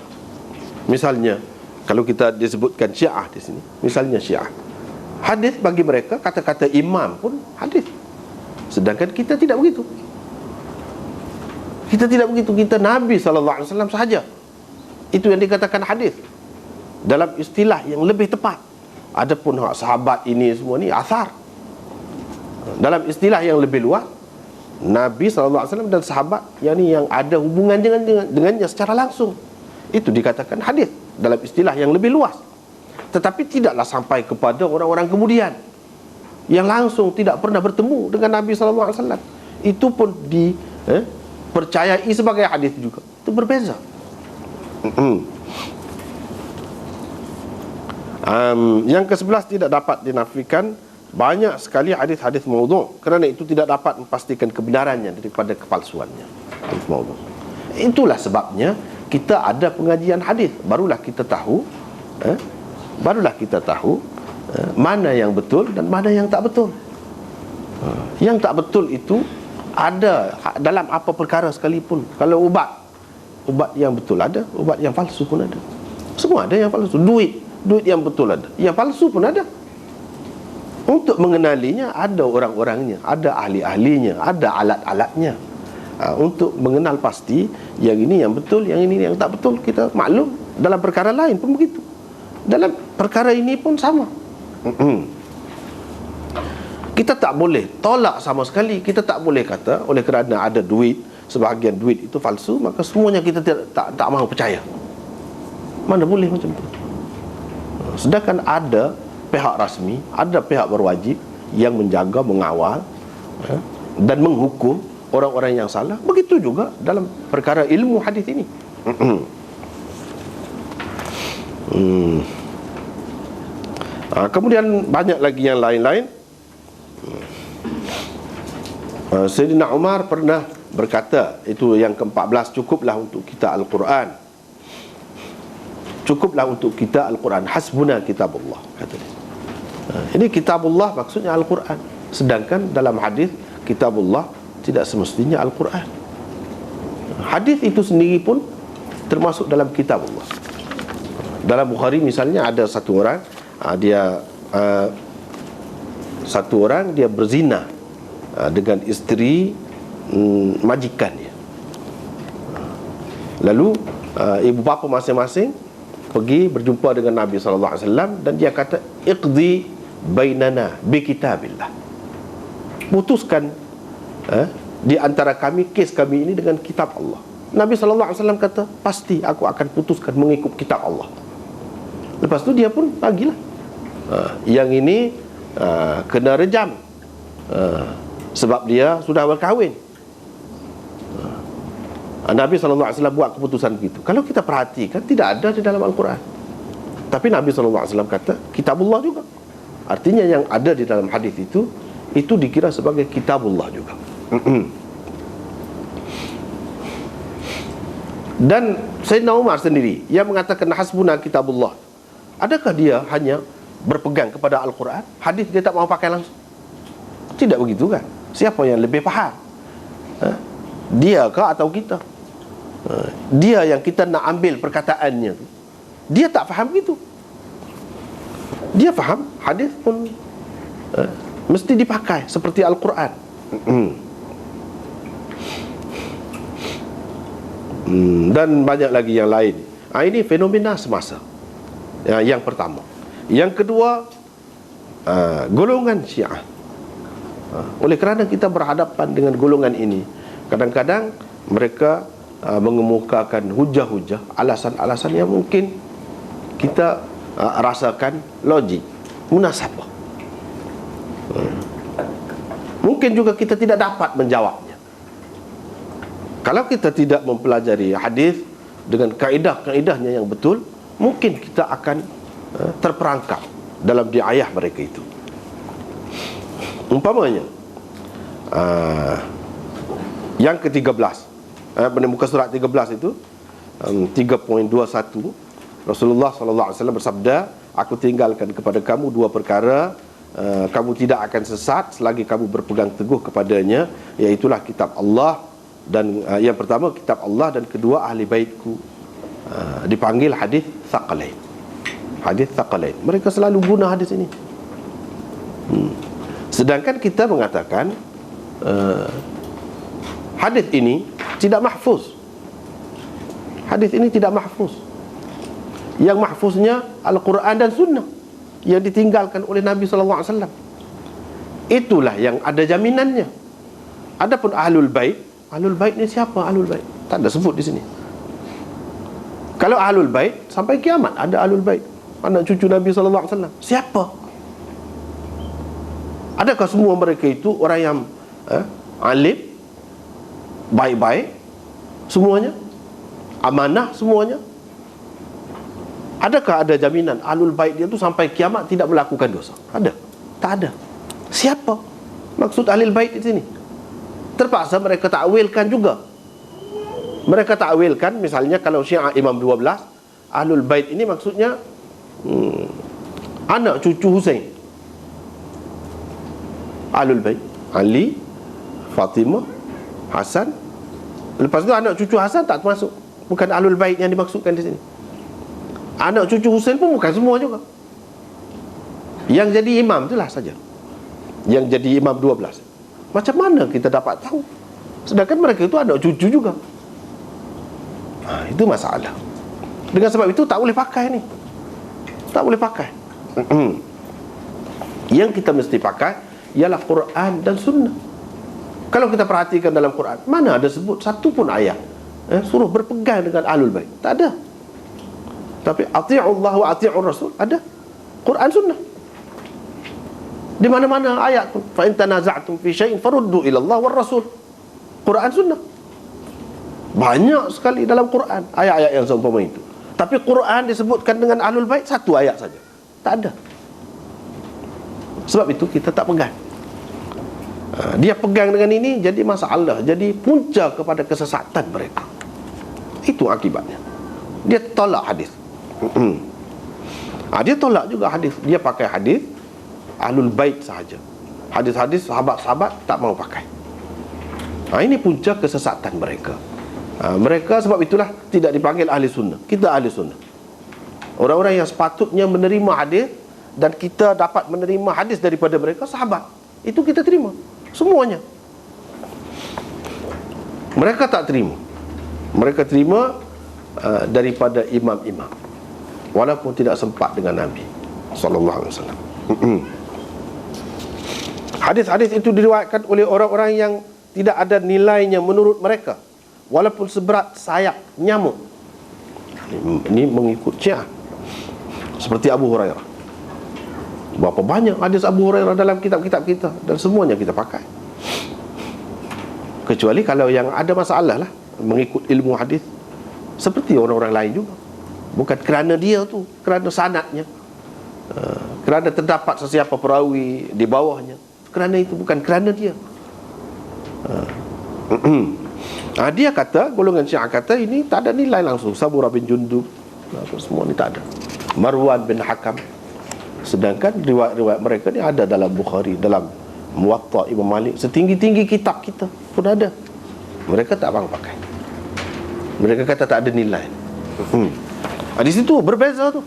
Misalnya kalau kita disebutkan Syiah di sini, misalnya Syiah, hadis bagi mereka kata-kata imam pun hadis, sedangkan kita tidak begitu. Kita tidak begitu. Kita Nabi SAW sahaja itu yang dikatakan hadis dalam istilah yang lebih tepat. Adapun hak sahabat ini semua ni athar. Dalam istilah yang lebih luas, Nabi SAW dan sahabat yang ada hubungan dengannya secara langsung, itu dikatakan hadis dalam istilah yang lebih luas. Tetapi tidaklah sampai kepada orang-orang kemudian yang langsung tidak pernah bertemu dengan Nabi SAW, itu pun dipercayai sebagai hadis juga. Itu berbeza. Yang ke-11 tidak dapat dinafikan banyak sekali hadis-hadis maudhu', kerana itu tidak dapat memastikan kebenarannya daripada kepalsuannya. Hadis maudhu'. Itulah sebabnya kita ada pengajian hadis, barulah kita tahu mana yang betul dan mana yang tak betul. Yang tak betul itu ada dalam apa perkara sekalipun. Kalau ubat yang betul ada, ubat yang palsu pun ada. Semua ada yang palsu. Duit yang betul ada, yang palsu pun ada. Untuk mengenalinya ada orang-orangnya, ada ahli-ahlinya, ada alat-alatnya. Untuk mengenal pasti yang ini yang betul, yang ini yang tak betul, kita maklum. Dalam perkara lain pun begitu, dalam perkara ini pun sama. Kita tak boleh tolak sama sekali. Kita tak boleh kata oleh kerana ada duit, sebahagian duit itu palsu, maka semuanya kita tak mahu percaya. Mana boleh macam tu. Sedangkan ada pihak rasmi, ada pihak berwajib yang menjaga, mengawal dan menghukum orang-orang yang salah. Begitu juga dalam perkara ilmu hadis ini. Kemudian banyak lagi yang lain-lain. Sayyidina Umar pernah berkata, itu yang ke-14, cukuplah untuk kita Al-Quran. Cukuplah untuk kita Al-Quran. Hasbuna kitabullah, kata dia. Ini kitabullah maksudnya Al-Quran. Sedangkan dalam hadis kitabullah tidak semestinya Al-Quran. Hadis itu sendiri pun termasuk dalam kitabullah. Dalam Bukhari misalnya ada satu orang, dia berzina dengan isteri majikannya. Lalu ibu bapa masing-masing pergi berjumpa dengan Nabi SAW dan dia kata, iqdi bainana bi kitabillah, putuskan di antara kami, kes kami ini dengan kitab Allah. Nabi SAW kata, pasti aku akan putuskan mengikut kitab Allah. Lepas tu dia pun bagilah, yang ini kena rejam sebab dia sudah berkahwin. Nabi SAW buat keputusan begitu. Kalau kita perhatikan, tidak ada di dalam Al-Quran. Tapi Nabi SAW kata kitabullah juga. Artinya yang ada di dalam hadis itu dikira sebagai kitabullah juga. Dan Sayyidina Umar sendiri yang mengatakan hasbuna kitabullah, adakah dia hanya berpegang kepada Al-Quran? Hadis dia tak mahu pakai langsung? Tidak begitu kan? Siapa yang lebih faham? Dia ke atau kita? Dia yang kita nak ambil perkataannya tu, dia tak faham begitu. Dia faham hadis pun mesti dipakai seperti Al-Quran. Dan banyak lagi yang lain. Ini fenomena semasa. Yang pertama. Yang kedua, golongan Syiah. Oleh kerana kita berhadapan dengan golongan ini, kadang-kadang mereka mengemukakan hujah-hujah, alasan-alasan yang mungkin kita rasakan logik, munasabah. Mungkin juga kita tidak dapat menjawabnya. Kalau kita tidak mempelajari hadis dengan kaedah-kaedahnya yang betul, mungkin kita akan terperangkap dalam diayah mereka itu. Umpamanya yang ke-13, pada muka surat 13 itu 3.21, Rasulullah SAW bersabda, aku tinggalkan kepada kamu dua perkara, kamu tidak akan sesat selagi kamu berpegang teguh kepadanya, iaitulah kitab Allah dan yang pertama kitab Allah, dan kedua ahli baitku. Dipanggil hadis Thaqalain. Hadis Thaqalain. Mereka selalu guna hadis ini. Sedangkan kita mengatakan hadis ini tidak mahfuz. Hadis ini tidak mahfuz. Yang mahfuznya Al-Quran dan Sunnah yang ditinggalkan oleh Nabi SAW. Itulah yang ada jaminannya. Adapun Ahlul Bait, Ahlul Bait ni siapa Ahlul Bait? Tak ada sebut di sini. Kalau Ahlul Bait, sampai kiamat ada Ahlul Bait, anak cucu Nabi SAW. Siapa? Adakah semua mereka itu orang yang alim, baik-baik semuanya, amanah semuanya? Adakah ada jaminan Ahlul Bait dia tu sampai kiamat tidak melakukan dosa? Ada? Tak ada. Siapa maksud Ahlul Bait di sini? Terpaksa mereka takwilkan juga. Mereka takwilkan, misalnya kalau Syiah Imam 12, Ahlul Bait ini maksudnya anak cucu Husain. Ahlul Bait Ali, Fatimah, Hasan. Lepas tu anak cucu Hasan tak termasuk. Bukan Ahlul Bait yang dimaksudkan di sini. Anak cucu Husain pun bukan semua juga. Yang jadi imam itulah saja, yang jadi imam 12. Macam mana kita dapat tahu? Sedangkan mereka itu anak cucu juga. Itu masalah. Dengan sebab itu tak boleh pakai ni. Tak boleh pakai. Yang kita mesti pakai ialah Quran dan Sunnah. Kalau kita perhatikan dalam Quran, mana ada sebut satu pun ayat suruh berpegang dengan Ahlul Bait? Tak ada. Tapi ati'ullah wa ati'ur rasul ada. Quran Sunnah. Di mana-mana ayat tu, fa in tanaza'tum fi syai'in faruddu ila Allah war rasul. Quran Sunnah. Banyak sekali dalam Quran ayat-ayat yang seumpama itu. Tapi Quran disebutkan dengan Ahlul Bait satu ayat saja. Tak ada. Sebab itu kita tak pegang. Dia pegang dengan ini, jadi masalah, jadi punca kepada kesesatan mereka. Itu akibatnya. Dia tolak hadis. Dia tolak juga hadis. Dia pakai hadis Ahlul Bait sahaja. Hadis-hadis sahabat-sahabat tak mau pakai. Ini punca kesesatan mereka. Mereka sebab itulah tidak dipanggil ahli sunnah. Kita ahli sunnah. Orang-orang yang sepatutnya menerima hadis, dan kita dapat menerima hadis daripada mereka, sahabat. Itu kita terima semuanya. Mereka tak terima. Mereka terima daripada imam-imam, walaupun tidak sempat dengan Nabi sallallahu alaihi wasallam. Hadis-hadis itu diriwayatkan oleh orang-orang yang tidak ada nilainya menurut mereka, walaupun seberat sayap nyamuk. Ini mengikut Syiah. Seperti Abu Hurairah. Berapa banyak hadis Abu Hurairah dalam kitab-kitab kita, dan semuanya kita pakai. Kecuali kalau yang ada masalah lah, mengikut ilmu hadis, seperti orang-orang lain juga. Bukan kerana dia tu, kerana sanadnya, kerana terdapat sesiapa perawi di bawahnya. Kerana itu, bukan kerana dia. Dia kata, golongan Syiah kata ini tak ada nilai langsung. Samurah bin Jundub, semua ni tak ada. Marwan bin Hakam. Sedangkan riwayat-riwayat mereka ni ada dalam Bukhari, dalam Muwatta Imam Malik, setinggi-tinggi kitab kita pun ada. Mereka tak mau pakai. Mereka kata tak ada nilai. Di situ berbeza tu.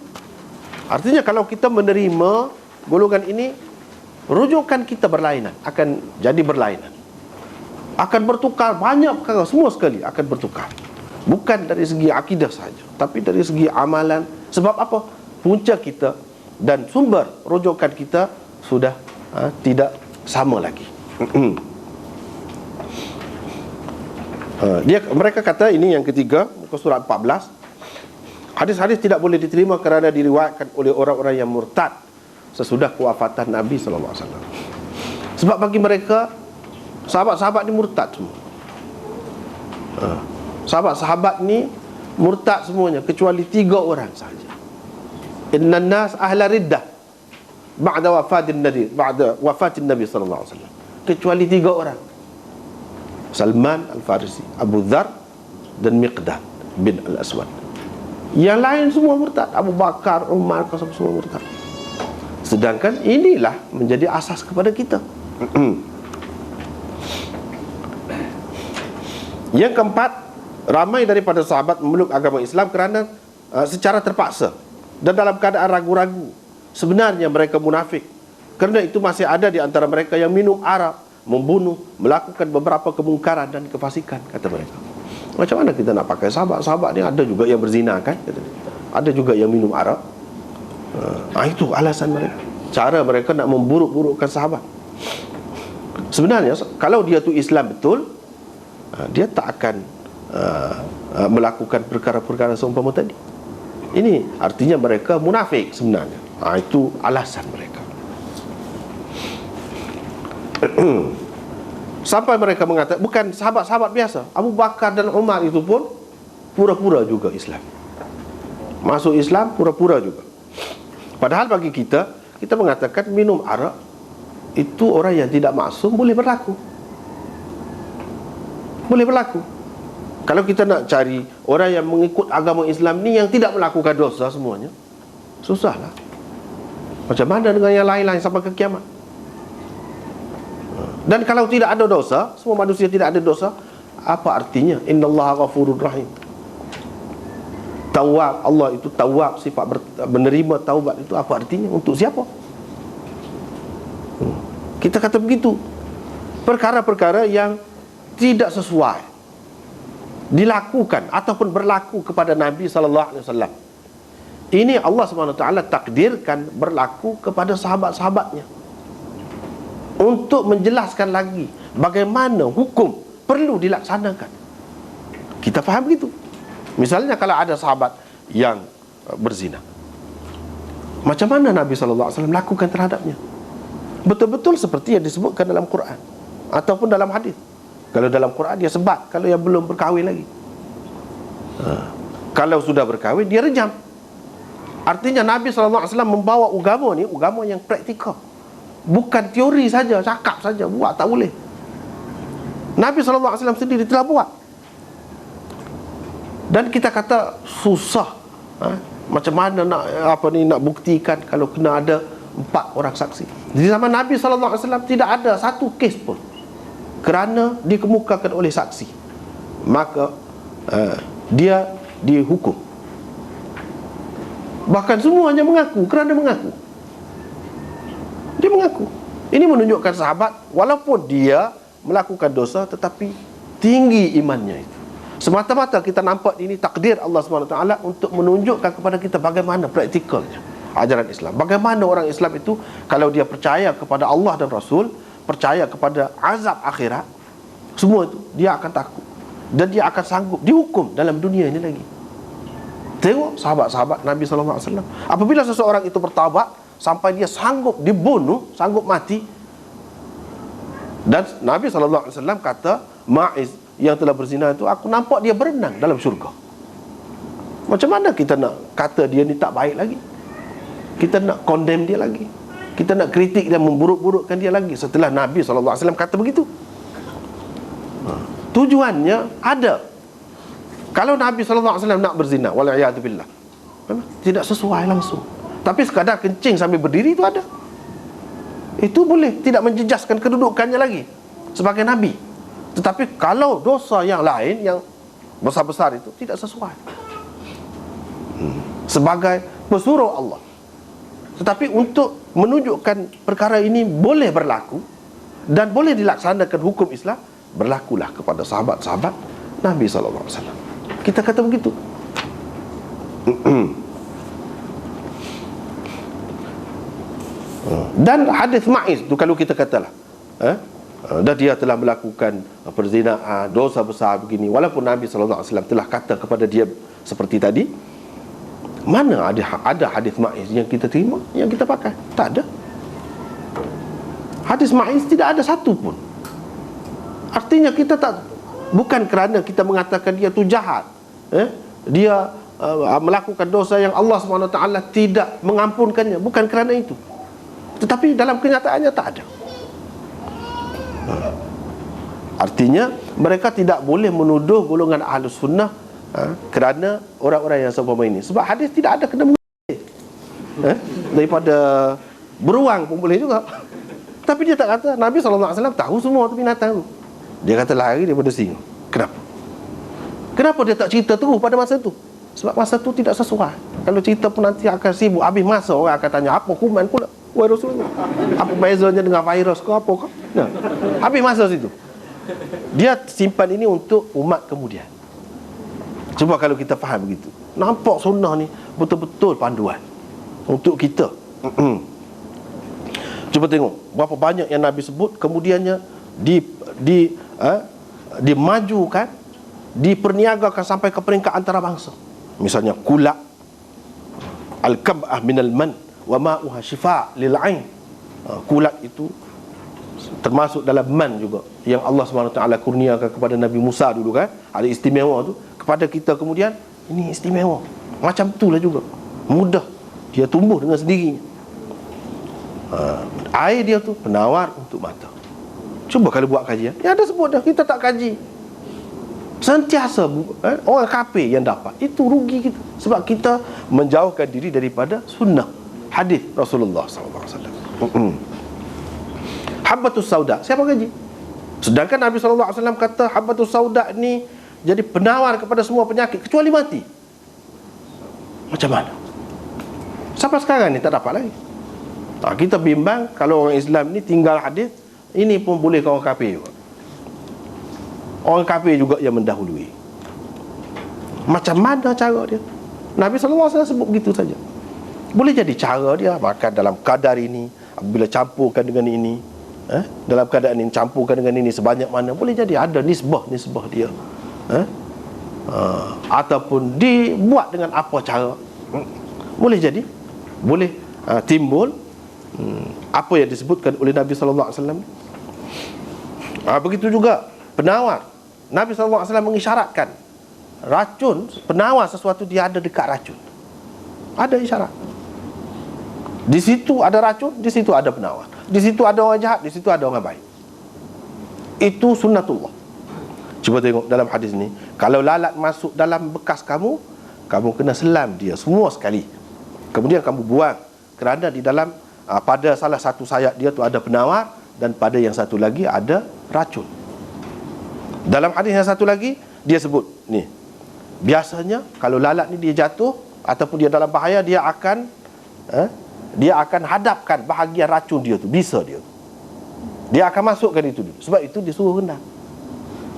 Artinya kalau kita menerima golongan ini, rujukan kita berlainan, akan jadi berlainan, akan bertukar banyak perkara, semua sekali akan bertukar. Bukan dari segi akidah saja, tapi dari segi amalan. Sebab apa? Punca kita dan sumber rujukan kita sudah tidak sama lagi. Mereka kata, ini yang ketiga, muka surat 14, hadis-hadis tidak boleh diterima kerana diriwayatkan oleh orang-orang yang murtad sesudah kewafatan Nabi SAW. Sebab bagi mereka, sahabat-sahabat ni murtad semua. Sahabat-sahabat ni murtad semuanya, kecuali 3 orang sahaja. Innan nas ahla riddah ba'da wafatin Nabi sallallahu alaihi wasallam. Kecuali 3 orang. Salman Al-Farisi, Abu Dhar, dan Miqdad bin Al-Aswad. Yang lain semua murtad. Abu Bakar, Umar, semua murtad. Sedangkan inilah menjadi asas kepada kita. Yang keempat, ramai daripada sahabat memeluk agama Islam kerana secara terpaksa dan dalam keadaan ragu-ragu. Sebenarnya mereka munafik. Kerana itu masih ada di antara mereka yang minum arak, membunuh, melakukan beberapa kemungkaran dan kefasikan, kata mereka. Macam mana kita nak pakai sahabat-sahabat ni? Ada juga yang berzina kan, ada juga yang minum arak. Itu alasan mereka, cara mereka nak memburuk-burukkan sahabat. Sebenarnya kalau dia tu Islam betul, dia tak akan melakukan perkara-perkara seumpama tadi. Ini artinya mereka munafik sebenarnya. Itu alasan mereka. Sampai mereka mengatakan, bukan sahabat-sahabat biasa, Abu Bakar dan Umar itu pun pura-pura juga Islam. Masuk Islam pura-pura juga. Padahal bagi kita mengatakan minum arak itu orang yang tidak maksum boleh berlaku. Boleh berlaku. Kalau kita nak cari orang yang mengikut agama Islam ni yang tidak melakukan dosa semuanya, susahlah. Macam mana dengan yang lain-lain sampai ke kiamat? Dan kalau tidak ada dosa, semua manusia tidak ada dosa, apa artinya innallaha ghafurur rahim? Tawwab, Allah itu tawwab, sifat menerima taubat itu apa artinya? Untuk siapa? Kita kata begitu. Perkara-perkara yang tidak sesuai dilakukan ataupun berlaku kepada Nabi SAW, ini Allah SWT takdirkan berlaku kepada sahabat-sahabatnya untuk menjelaskan lagi bagaimana hukum perlu dilaksanakan. Kita faham begitu. Misalnya kalau ada sahabat yang berzina, macam mana Nabi SAW lakukan terhadapnya? Betul-betul seperti yang disebutkan dalam Quran ataupun dalam hadis. Kalau dalam Quran dia sebat kalau yang belum berkahwin lagi. Kalau sudah berkahwin dia rejam. Artinya Nabi SAW membawa agama ni, agama yang praktikal. Bukan teori saja, cakap saja, buat tak boleh. Nabi SAW sendiri telah buat. Dan kita kata susah. Macam mana nak buktikan kalau kena ada 4 orang saksi. Di zaman Nabi SAW tidak ada satu kes pun kerana dikemukakan oleh saksi, maka dia dihukum. Bahkan semuanya mengaku, kerana mengaku. Dia mengaku. Ini menunjukkan sahabat walaupun dia melakukan dosa tetapi tinggi imannya itu. Semata-mata kita nampak ini takdir Allah SWT untuk menunjukkan kepada kita bagaimana praktikalnya ajaran Islam. Bagaimana orang Islam itu kalau dia percaya kepada Allah dan Rasul, percaya kepada azab akhirat, semua itu dia akan takut dan dia akan sanggup dihukum dalam dunia ini lagi. Tengok sahabat-sahabat Nabi SAW. Apabila seseorang itu bertaubat sampai dia sanggup dibunuh, sanggup mati, dan Nabi SAW kata Ma'iz yang telah berzina itu, aku nampak dia berenang dalam syurga. Macam mana kita nak kata dia ni tak baik lagi? Kita nak condemn dia lagi? Kita nak kritik dan memburuk-burukkan dia lagi setelah Nabi SAW kata begitu? Tujuannya ada. Kalau Nabi SAW nak berzina, wala'iyatubillah, tidak sesuai langsung, tapi sekadar kencing sambil berdiri itu ada, itu boleh, tidak menjejaskan kedudukannya lagi sebagai Nabi. Tetapi kalau dosa yang lain yang besar-besar itu tidak sesuai, sebagai pesuruh Allah. Tetapi untuk menunjukkan perkara ini boleh berlaku dan boleh dilaksanakan hukum Islam, berlakulah kepada sahabat-sahabat Nabi SAW. Kita kata begitu. Dan hadis Ma'iz tu kalau kita katalah dan dia telah melakukan perzinaan, dosa besar begini, walaupun Nabi SAW telah kata kepada dia seperti tadi, mana ada hadis Ma'iz yang kita terima, yang kita pakai? Tak ada. Hadis Ma'iz tidak ada satu pun. Artinya kita tak, bukan kerana kita mengatakan dia tu jahat, dia melakukan dosa yang Allah SWT tidak mengampunkannya, bukan kerana itu. Tetapi dalam kenyataannya tak ada. Artinya mereka tidak boleh menuduh golongan Ahlus Sunnah kerana orang-orang yang seumpama ini. Sebab hadis tidak ada kena mengusir. Daripada beruang pun boleh juga. Tapi dia tak kata. Nabi SAW tahu semua tu binatang tu. Dia kata lari daripada singa. Kenapa? Kenapa dia tak cerita terus pada masa tu? Sebab masa tu tidak sesuai. Kalau cerita pun nanti akan sibuk. Habis masa orang akan tanya, apa hukuman pula? Wahai Rasulullah, apa bezanya dengan virus ke apa ke? Nah, habis masa situ. Dia simpan ini untuk umat kemudian. Cuba kalau kita faham begitu. Nampak sunnah ni betul-betul panduan untuk kita. Cuba tengok berapa banyak yang Nabi sebut, kemudiannya dimajukan, diperniagakan sampai ke peringkat antarabangsa. Misalnya kulak, al-kab'ah minal man wa ma'uha shifa' lil 'ain. Kulat itu termasuk dalam man juga yang Allah SWT kurniakan kepada Nabi Musa dulu kan. Ada istimewa tu. Kepada kita kemudian, ini istimewa. Macam itulah juga. Mudah. Dia tumbuh dengan sendirinya. Air dia tu penawar untuk mata. Cuba kalau buat kajian. Ya ada sebut dah, kita tak kaji. Sentiasa orang kafir yang dapat. Itu rugi kita. Sebab kita menjauhkan diri daripada sunnah hadis Rasulullah SAW. Habbatus sauda, siapa kaji? Sedangkan Nabi SAW kata habbatus sauda ni jadi penawar kepada semua penyakit kecuali mati. Macam mana? Sampai sekarang ni tak dapat lagi. Kita bimbang kalau orang Islam ni tinggal hadis, ini pun boleh ke orang kafir juga. Orang kafir juga yang mendahului. Macam mana cara dia? Nabi SAW sebut begitu saja. Boleh jadi cara dia makan dalam kadar ini, apabila campurkan dengan ini, dalam keadaan ini campurkan dengan ini sebanyak mana, boleh jadi ada nisbah dia. Ataupun dibuat dengan apa cara, boleh jadi, boleh timbul apa yang disebutkan oleh Nabi SAW. Begitu juga penawar. Nabi SAW mengisyaratkan racun, penawar sesuatu dia ada dekat racun. Ada isyarat. Di situ ada racun, di situ ada penawar. Di situ ada orang jahat, di situ ada orang baik. Itu sunnatullah. Cuba tengok dalam hadis ni, kalau lalat masuk dalam bekas kamu, kamu kena selam dia semua sekali. Kemudian kamu buang, kerana di dalam pada salah satu sayap dia tu ada penawar, dan pada yang satu lagi ada racun. Dalam hadis yang satu lagi dia sebut ni, biasanya kalau lalat ni dia jatuh ataupun dia dalam bahaya, dia akan hadapkan bahagian racun dia tu, bisa dia tu, dia akan masukkan itu dulu. Sebab itu dia suruh rendam.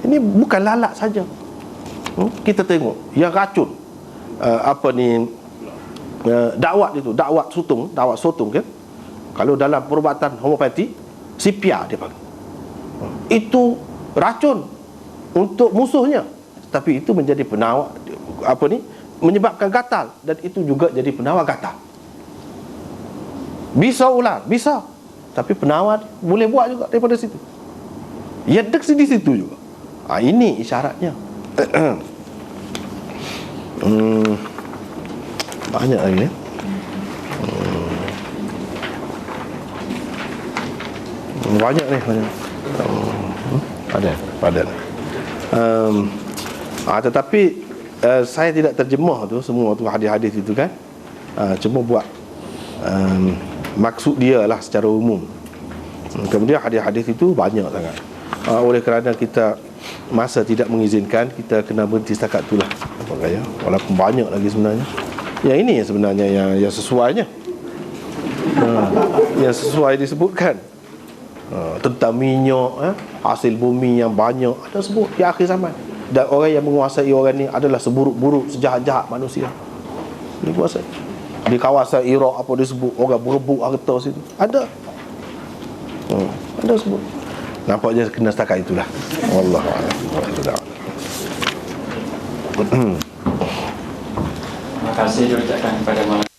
Ini bukan lalat saja. Kita tengok yang racun, dakwat itu, dakwat sotong kan. Kalau dalam perubatan homopati, CPR dia panggil. Itu racun untuk musuhnya, tapi itu menjadi penawar, menyebabkan gatal, dan itu juga jadi penawar gatal. Bisa ular, bisa, tapi penawar boleh buat juga daripada situ. Ya dek di situ juga. Ini isyaratnya. Banyak lagi ya. Banyak ni, banyak. Ada. Tetapi saya tidak terjemah tu semua tu hadis-hadis itu kan. Cuma buat maksud dia lah secara umum. Kemudian hadis-hadis itu banyak sangat. Oleh kerana kita masa tidak mengizinkan, kita kena berhenti setakat itulah. Walaupun banyak lagi sebenarnya. Yang ini yang sebenarnya yang sesuainya. Yang sesuai disebutkan. Tentang minyak, hasil bumi yang banyak, ada sebut di akhir zaman. Dan orang yang menguasai orang ni adalah seburuk-buruk, sejahat-jahat manusia. Dia kuasai. Di kawasan Iraq apa disebut, orang berebut harta situ. Ada. Ada sebut. Nampaknya kena setakat itulah. Wallahu a'lam. Terima kasih diucapkan kepada Maulana.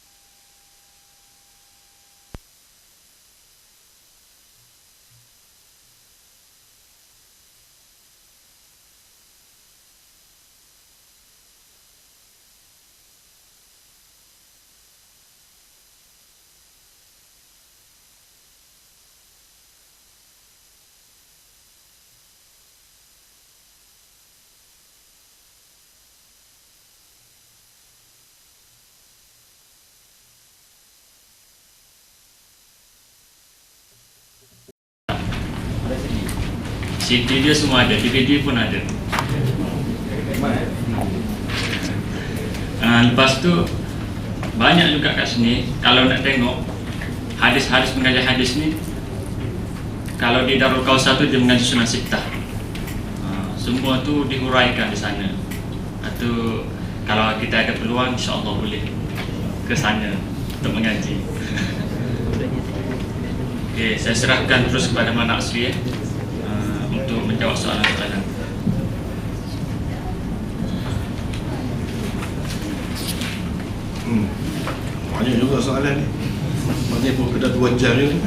CD dia semua ada, DVD pun ada. Lepas tu banyak juga kat sini kalau nak tengok hadis-hadis mengajar hadis ni. Kalau di Darul Kausar tu dia mengaji Sunan Sittah. Semua tu dihuraikan di sana. Atau kalau kita ada peluang, insya-Allah boleh ke sana untuk mengaji. Okey, saya serahkan terus kepada Mana Asri untuk menjawab soalan-soalan. Banyak juga soalan ni. Maksudnya pun kena 2 jam ni.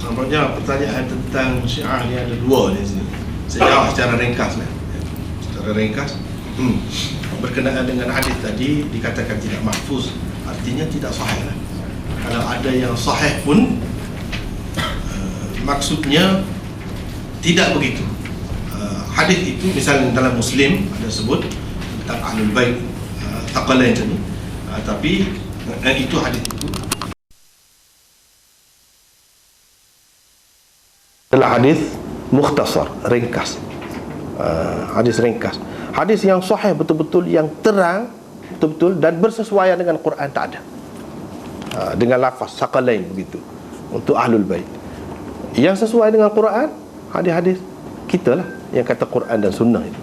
Nampaknya pertanyaan tentang Syiah ni ada 2 di sini. Saya jawab secara ringkas lah. Secara ringkas. Berkenaan dengan hadis tadi dikatakan tidak mahfuz, artinya tidak sahih lah. Kalau ada yang sahih pun maksudnya tidak begitu. Hadis itu misalnya dalam Muslim ada sebut tentang Ahlul Bait Thaqalain tadi. Tapi itu hadis itu adalah hadis mukhtasar, ringkas. Hadis ringkas. Hadis yang sahih betul-betul, yang terang betul-betul dan bersesuaian dengan Quran tak ada. Dengan lafaz Thaqalain begitu untuk Ahlul Bait. Yang sesuai dengan Quran, hadis-hadis kita lah yang kata Quran dan Sunnah itu.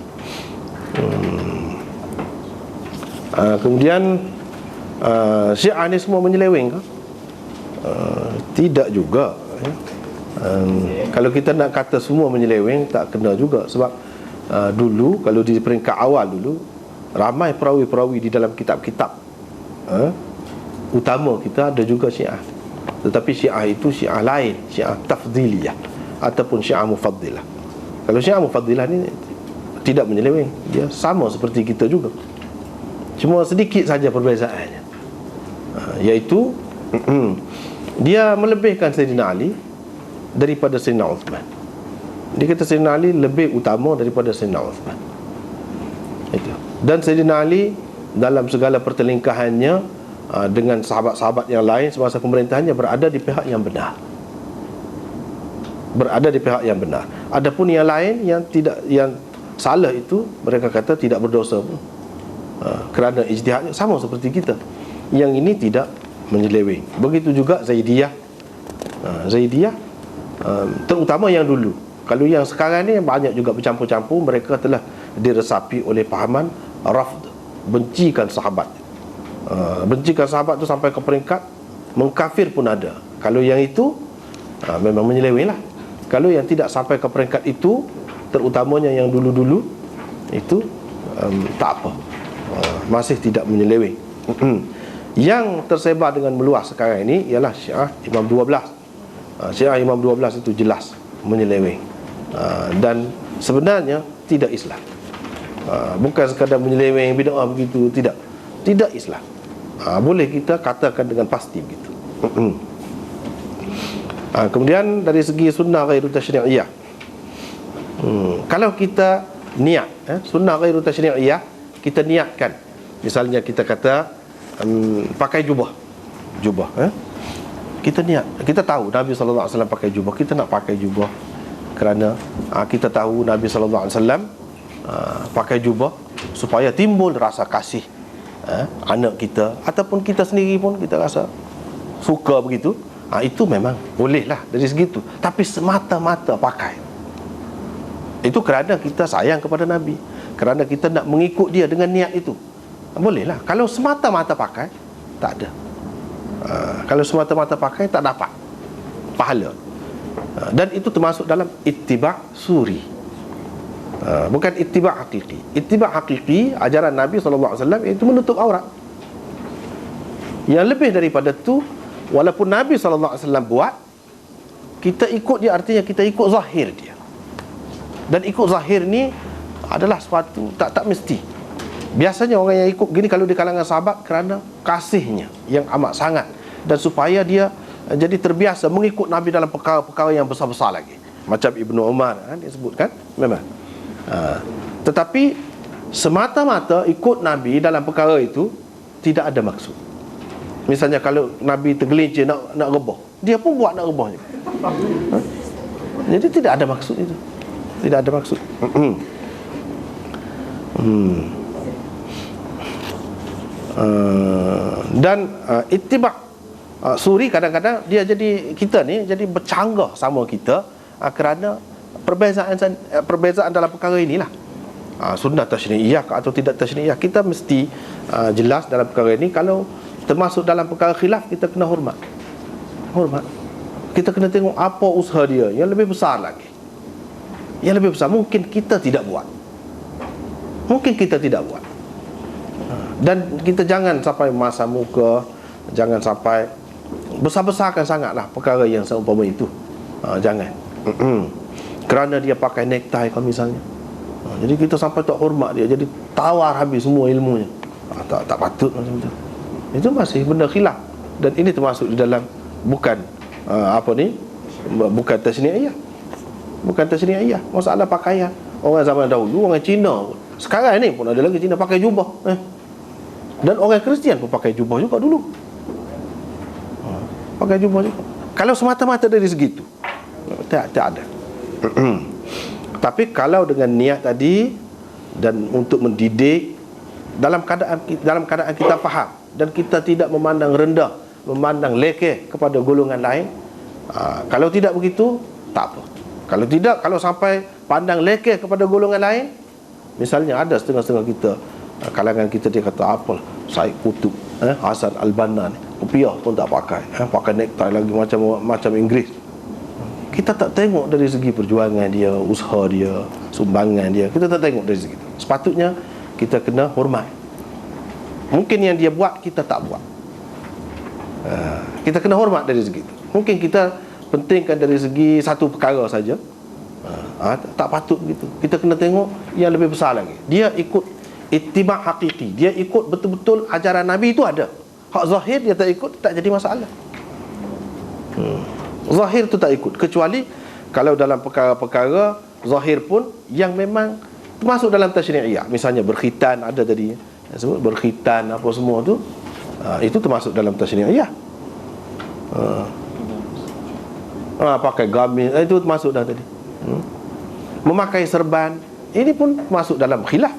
Kemudian Syiah ni semua menyeleweng ke? Tidak juga. Kalau kita nak kata semua menyeleweng, tak kena juga. Sebab dulu, kalau di peringkat awal dulu, ramai perawi-perawi di dalam kitab-kitab utama kita ada juga Syiah. Tetapi Syiah itu Syiah lain, Syiah tafdiliyah ataupun Syiah mufaddilah. Kalau Syiah mufaddilah ni tidak menyeleweng, dia sama seperti kita juga, cuma sedikit saja perbezaannya, iaitu dia melebihkan Sayyidina Ali daripada Sayyidina Uthman. Dia kata Sayyidina Ali lebih utama daripada Sayyidina Uthman. Itu. Dan Sayyidina Ali dalam segala pertelingkahannya dengan sahabat-sahabat yang lain semasa pemerintahannya berada di pihak yang benar. Berada di pihak yang benar. Adapun yang lain yang tidak, yang salah itu, mereka kata tidak berdosa pun. Kerana ijtihadnya sama seperti kita. Yang ini tidak menyeleweng. Begitu juga Zaidiyah. Zaidiyah terutama yang dulu. Kalau yang sekarang ni banyak juga bercampur-campur. Mereka telah diresapi oleh pahaman rafd, bencikan sahabat. Bencikan sahabat tu sampai ke peringkat mengkafir pun ada. Kalau yang itu memang menyeleweng lah. Kalau yang tidak sampai ke peringkat itu, terutamanya yang dulu-dulu, itu tak apa, masih tidak menyeleweng. Yang tersebar dengan meluas sekarang ini ialah Syiah Imam 12. Syiah Imam 12 itu jelas menyeleweng, dan sebenarnya tidak Islam. Bukan sekadar menyeleweng bid'ah begitu, tidak Islam. Boleh kita katakan dengan pasti begitu. Kemudian dari segi sunnah ghairu tasyri'iyah, kalau kita niat sunnah ghairu tasyri'iyah, kita niatkan, misalnya kita kata pakai jubah, kita niat, kita tahu Nabi SAW pakai jubah, kita nak pakai jubah kerana kita tahu Nabi SAW pakai jubah supaya timbul rasa kasih anak kita, ataupun kita sendiri pun kita rasa suka begitu. Itu memang boleh lah dari segitu. Tapi semata-mata pakai, itu kerana kita sayang kepada Nabi, kerana kita nak mengikut dia dengan niat itu, boleh lah. Kalau semata-mata pakai, tak ada. Kalau semata-mata pakai, tak dapat pahala. Dan itu termasuk dalam ittiba' suri, bukan ittiba' hakiki. Ittiba' hakiki, ajaran Nabi SAW, itu menutup aurat. Yang lebih daripada tu, walaupun Nabi SAW buat, kita ikut dia, artinya kita ikut zahir dia. Dan ikut zahir ni adalah sesuatu tak mesti. Biasanya orang yang ikut gini kalau di kalangan sahabat kerana kasihnya yang amat sangat, dan supaya dia jadi terbiasa mengikut Nabi dalam perkara-perkara yang besar-besar lagi. Macam Ibnu Umar dia sebutkan, memang. Tetapi semata-mata ikut Nabi dalam perkara itu tidak ada maksud. Misalnya kalau Nabi tergelincir nak rebah, dia pun buat nak rebah juga. Jadi tidak ada maksud itu. Tidak ada maksud. Dan ittiba' suri kadang-kadang dia jadi, kita ni jadi bercanggah sama kita kerana perbezaan dalam perkara inilah. Sunnah tasyri'iyah atau tidak tasyri'iyah, kita mesti jelas dalam perkara ini. Kalau termasuk dalam perkara khilaf, kita kena hormat. Kita kena tengok apa usaha dia yang lebih besar lagi. Yang lebih besar mungkin kita tidak buat. Dan kita jangan sampai masa muka, jangan sampai besar-besarkan sangatlah perkara yang seumpama itu. Jangan. Kerana dia pakai necktie kalau misalnya, jadi kita sampai tak hormat dia, jadi tawar habis semua ilmunya. Tak patut macam itu. Itu masih benda khilaf. Dan ini termasuk di dalam bukan bukan tasyri'iyah. Masalah pakaian. Orang zaman dahulu, orang Cina, sekarang ni pun ada lagi Cina pakai jubah. Dan orang Kristian pun pakai jubah juga dulu. Pakai jubah juga. Kalau semata-mata dari segitu, tak ada. Tapi kalau dengan niat tadi dan untuk mendidik, dalam keadaan kita faham dan kita tidak memandang rendah, memandang lekeh kepada golongan lain, kalau tidak begitu, tak apa. Kalau tidak, kalau sampai pandang lekeh kepada golongan lain, misalnya ada setengah-setengah kita, kalangan kita, dia kata apalah Said Qutb, Hasan Al-Banna ni, kopiah pun tak pakai, pakai necktie lagi macam Inggeris. Kita tak tengok dari segi perjuangan dia, usaha dia, sumbangan dia. Kita tak tengok dari segi itu. Sepatutnya kita kena hormat. Mungkin yang dia buat kita tak buat, kita kena hormat dari segi itu. Mungkin kita pentingkan dari segi satu perkara saja, tak patut begitu. Kita kena tengok yang lebih besar lagi. Dia ikut ittiba' hakiki, dia ikut betul-betul ajaran Nabi itu ada. Hak zahir dia tak ikut, tak jadi masalah. Zahir tu tak ikut, kecuali kalau dalam perkara-perkara zahir pun yang memang termasuk dalam tasyri'iyah. Misalnya berkhitan, ada tadi sebut berkhitan apa semua tu, itu termasuk dalam tasyri'iyah. Pakai gamis, itu termasuk dah tadi. Memakai serban, ini pun masuk dalam khilaf.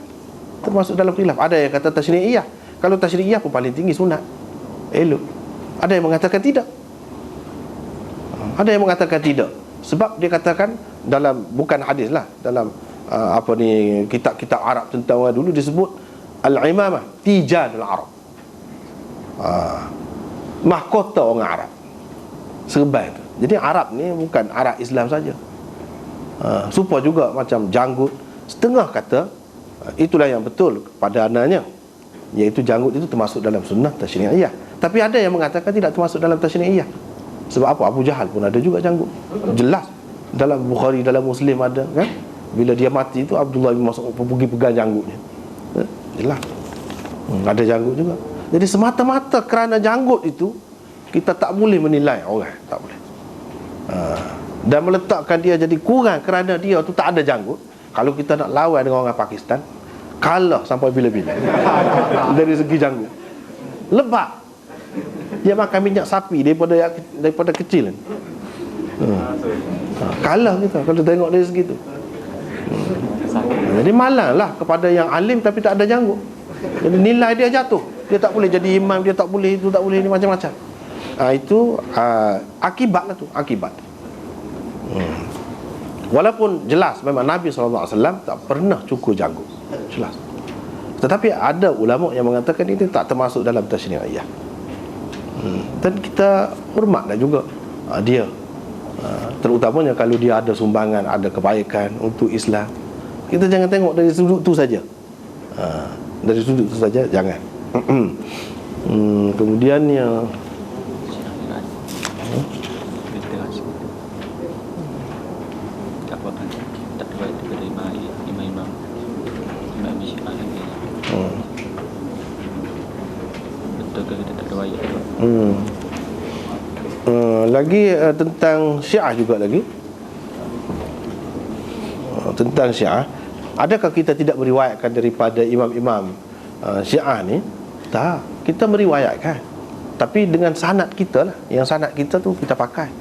Ada yang kata tasyri'iyah. Kalau tasyri'iyah pun paling tinggi sunat, elok. Ada yang mengatakan tidak. Sebab dia katakan dalam, bukan hadis lah, dalam kitab-kitab Arab tentang orang dulu disebut al-imamah tijan al-Arab, mahkota orang Arab, serban tu. Jadi Arab ni bukan Arab Islam saja. Supaya juga macam janggut, setengah kata itulah yang betul padanannya, iaitu janggut itu termasuk dalam sunnah tasyri'iyah. Tapi ada yang mengatakan tidak termasuk dalam tasyri'iyah. Sebab apa? Abu Jahal pun ada juga janggut. Jelas dalam Bukhari, dalam Muslim ada kan, bila dia mati itu Abdullah bin Mas'ud pergi pegang janggutnya. Jelas ada janggut juga. Jadi semata-mata kerana janggut itu kita tak boleh menilai orang, tak boleh. Dan meletakkan dia jadi kurang kerana dia tu tak ada janggut. Kalau kita nak lawan dengan orang Pakistan, kalah sampai bila-bila dari segi janggut. Lebat. Dia makan minyak sapi daripada kecil. Kalah kita kalau tengok dari segi tu. Jadi malanglah kepada yang alim tapi tak ada janggut. Jadi nilai dia jatuh. Dia tak boleh jadi imam, dia tak boleh itu, tak boleh ini, macam-macam. Itu akibatlah tu, akibat. Walaupun jelas memang Nabi SAW tak pernah cukur janggut, jelas. Tetapi ada ulama yang mengatakan itu tak termasuk dalam tasyri'iyah. Dan kita hormatlah juga dia. Terutamanya kalau dia ada sumbangan, ada kebaikan untuk Islam. Kita jangan tengok dari sudut tu saja. Dari sudut tu saja jangan. Kemudiannya lagi tentang Syiah juga lagi. Tentang Syiah, adakah kita tidak meriwayatkan daripada imam-imam Syiah ni? Tak, kita meriwayatkan, tapi dengan sanad kita lah. Yang sanad kita tu kita pakai.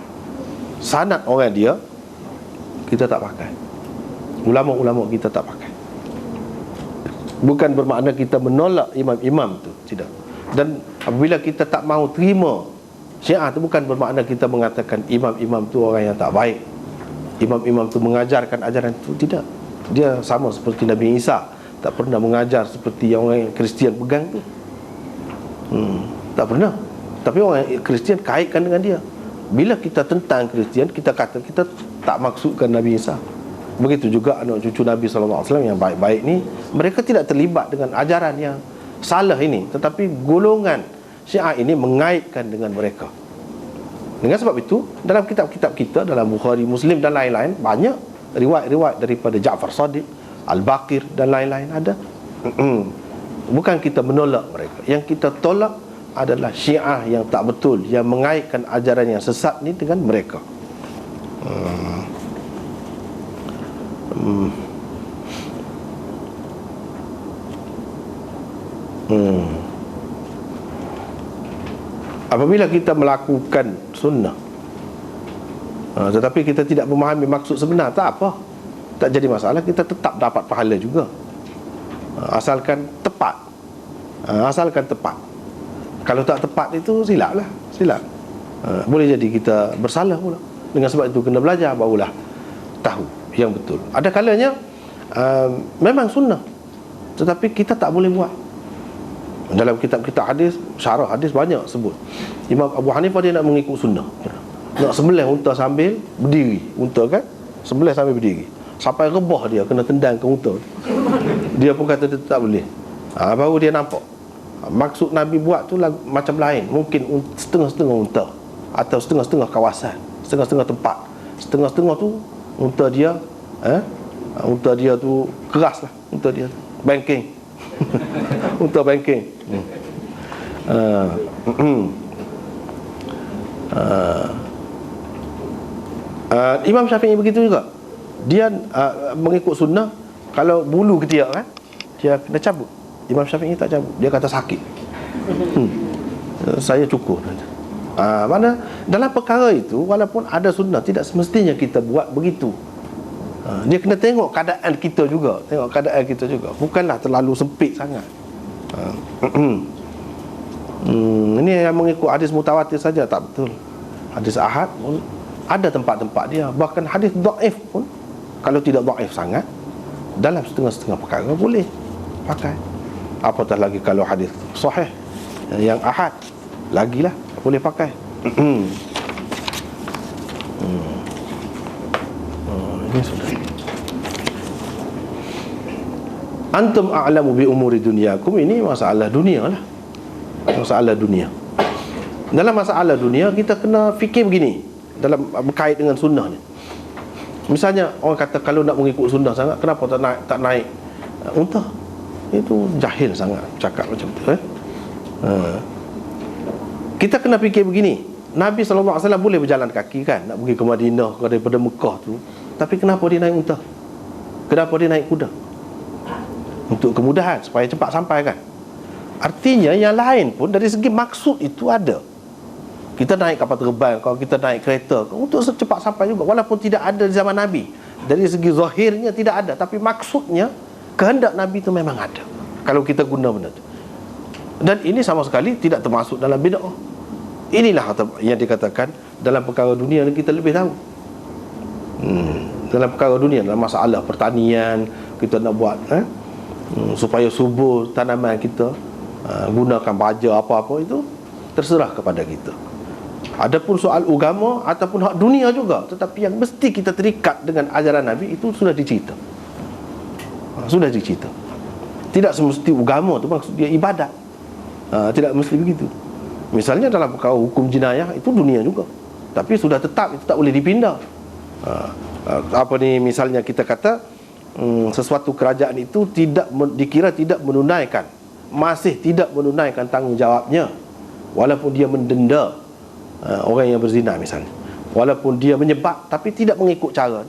Sanad orang dia kita tak pakai. Ulama-ulama kita tak pakai. Bukan bermakna kita menolak imam-imam tu, tidak. Dan apabila kita tak mahu terima Syiah tu, bukan bermakna kita mengatakan imam-imam tu orang yang tak baik, imam-imam tu mengajarkan ajaran tu, tidak. Dia sama seperti Nabi Isa, tak pernah mengajar seperti yang orang Kristian pegang tu. Tak pernah. Tapi orang Kristian kaitkan dengan dia. Bila kita tentang Kristian, kita kata kita tak maksudkan Nabi Isa. Begitu juga anak cucu Nabi SAW yang baik-baik ni, mereka tidak terlibat dengan ajaran yang salah ini, tetapi golongan Syiah ini mengaitkan dengan mereka. Dengan sebab itu, dalam kitab-kitab kita, dalam Bukhari, Muslim dan lain-lain, banyak riwayat-riwayat daripada Ja'far Shadiq, Al-Baqir dan lain-lain ada. Bukan kita menolak mereka. Yang kita tolak adalah Syiah yang tak betul, yang mengaitkan ajaran yang sesat ni dengan mereka. Apabila kita melakukan sunnah tetapi kita tidak memahami maksud sebenar, tak apa, tak jadi masalah, kita tetap dapat pahala juga, asalkan tepat. Asalkan tepat. Kalau tak tepat itu silap. Boleh jadi kita bersalah pula. Dengan sebab itu kena belajar, barulah tahu yang betul. Ada kalanya memang sunnah, tetapi kita tak boleh buat. Dalam kitab-kitab hadis, syarah hadis banyak sebut Imam Abu Hanifah dia nak mengikut sunnah, nak sembelih unta sambil berdiri. Unta kan, sembelih sambil berdiri, sampai rebah dia kena tendang ke unta. Dia pun kata dia tak boleh. Baru dia nampak maksud Nabi buat tu macam lain. Mungkin setengah-setengah unta, atau setengah-setengah kawasan, setengah-setengah tempat. Setengah-setengah tu unta dia unta dia tu keras lah, unta dia tu banking. Unta banking. Imam Syafi'i begitu juga. Dia mengikut sunnah. Kalau bulu ketiak kan, dia kena cabut. Imam Syafi'i tak cabut. Dia kata sakit. Saya cukur. Mana dalam perkara itu, walaupun ada sunnah, tidak semestinya kita buat begitu. Dia kena tengok keadaan kita juga. Bukanlah terlalu sempit sangat. Ini yang mengikut hadis mutawatir saja tak betul. Hadis ahad pun ada tempat-tempat dia. Bahkan hadis dhaif pun, kalau tidak dhaif sangat, dalam setengah-setengah perkara boleh pakai. Apatah lagi kalau hadis sahih yang ahad, lagilah boleh pakai. Ini sudah. Antum a'lamu bi umuri dunyakum, ini masalah dunia lah. Masalah dunia. Dalam masalah dunia kita kena fikir begini, dalam berkait dengan sunnah ni. Misalnya orang kata kalau nak mengikut sunnah sangat, kenapa tak naik unta? Itu jahil sangat cakap macam tu. Kita kena fikir begini, Nabi SAW boleh berjalan kaki kan, nak pergi ke Madinah daripada Mekah tu. Tapi kenapa dia naik unta? Kenapa dia naik kuda? Untuk kemudahan, supaya cepat sampai kan. Artinya yang lain pun dari segi maksud itu ada. Kita naik kapal terbang, kalau kita naik kereta untuk cepat sampai juga, walaupun tidak ada di zaman Nabi. Dari segi zahirnya tidak ada, tapi maksudnya kehendak Nabi itu memang ada, kalau kita guna benda itu. Dan ini sama sekali tidak termasuk dalam bid'ah. Inilah yang dikatakan dalam perkara dunia ni kita lebih tahu. Dalam perkara dunia, dalam masalah pertanian, kita nak buat supaya subur tanaman kita, gunakan baja apa-apa, itu terserah kepada kita. Adapun soal agama ataupun hak dunia juga, tetapi yang mesti kita terikat dengan ajaran Nabi itu sudah dicerita. Sudah dicerita. Tidak semesti agama tu maksud dia ibadat. Tidak mesti begitu. Misalnya dalam perkara hukum jenayah itu dunia juga, tapi sudah tetap itu tak boleh dipindah. Misalnya kita kata sesuatu kerajaan itu dikira tidak menunaikan, masih tidak menunaikan tanggungjawabnya, walaupun dia mendenda orang yang berzina misalnya, walaupun dia menyebab tapi tidak mengikut cara,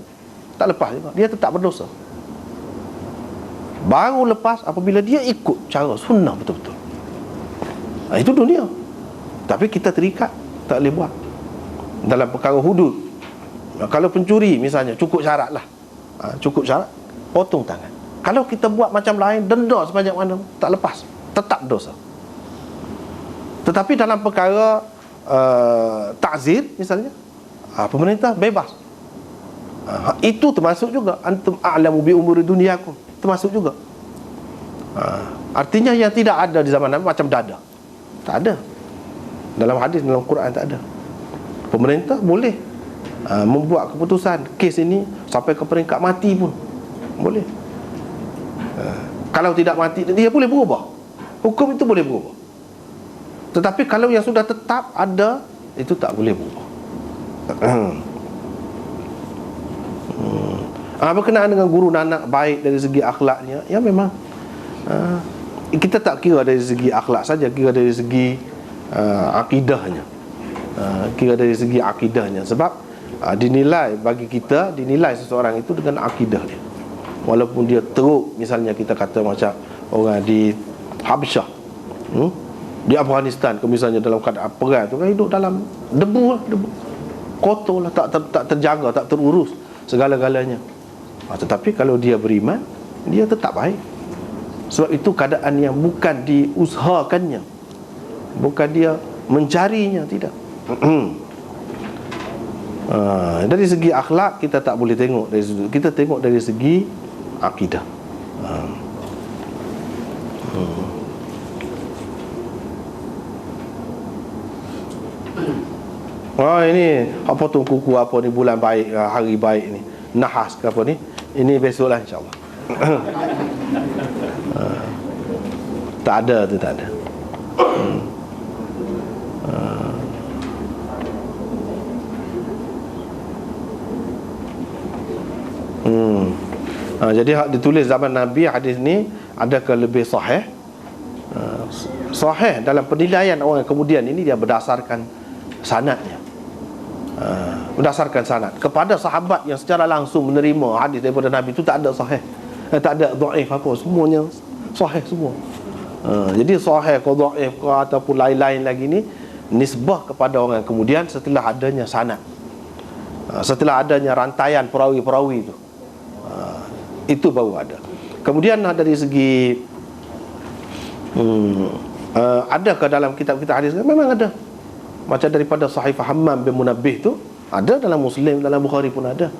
tak lepas juga, dia tetap berdosa. Baru lepas apabila dia ikut cara sunnah betul-betul. Itu dunia. Tapi kita terikat, tak boleh buat. Dalam perkara hudud, kalau pencuri misalnya, cukup syarat lah, cukup syarat, potong tangan. Kalau kita buat macam lain, denda sebanyak mana, tak lepas, tetap dosa. Tetapi dalam perkara ta'zir misalnya, pemerintah bebas. Itu termasuk juga antum a'lamu bi umuri dunyakum, termasuk juga. Artinya yang tidak ada di zaman Nabi macam dada, tak ada. Dalam hadis, dalam Quran tak ada. Pemerintah boleh membuat keputusan kes ini sampai ke peringkat mati pun boleh. Kalau tidak mati, dia boleh berubah. Hukum itu boleh berubah. Tetapi kalau yang sudah tetap ada, itu tak boleh berubah. Berkenaan dengan guru anak baik dari segi akhlaknya, ya memang kita tak kira dari segi akhlak saja, kira dari segi akidahnya. Kira dari segi akidahnya. Sebab dinilai bagi kita, dinilai seseorang itu dengan akidah dia. Walaupun dia teruk, misalnya kita kata macam orang di Habsyah, di Afghanistan misalnya, dalam keadaan perang tu kan hidup dalam debu lah, debu kotor lah, tak terjaga, tak terurus segala-galanya. Tetapi kalau dia beriman, dia tetap baik. Sebab itu keadaan yang bukan diusahakannya, bukan dia mencarinya, tidak. Dari segi akhlak kita tak boleh tengok dari situ. Kita tengok dari segi akidah. Ini apa tu kuku apa ni, bulan baik, hari baik ni, nahas ke apa ni, ini besoklah insya-Allah. Tak ada tu, tak ada. Jadi ditulis zaman Nabi, hadis ni adakah lebih sahih? Sahih dalam penilaian orang kemudian ini dia berdasarkan sanadnya. Berdasarkan sanad kepada sahabat yang secara langsung menerima hadis daripada Nabi, itu tak ada sahih, tak ada dhaif apa, semuanya sahih semua. Jadi sahih ke dhaif ke ataupun lain-lain lagi ni nisbah kepada orang kemudian setelah adanya sanad, setelah adanya rantaian perawi-perawi itu baru ada. Kemudian dari segi adakah dalam kitab-kitab hadis? Memang ada. Macam daripada Sahifah Hammam bin Munabbih tu ada dalam Muslim, dalam Bukhari pun ada.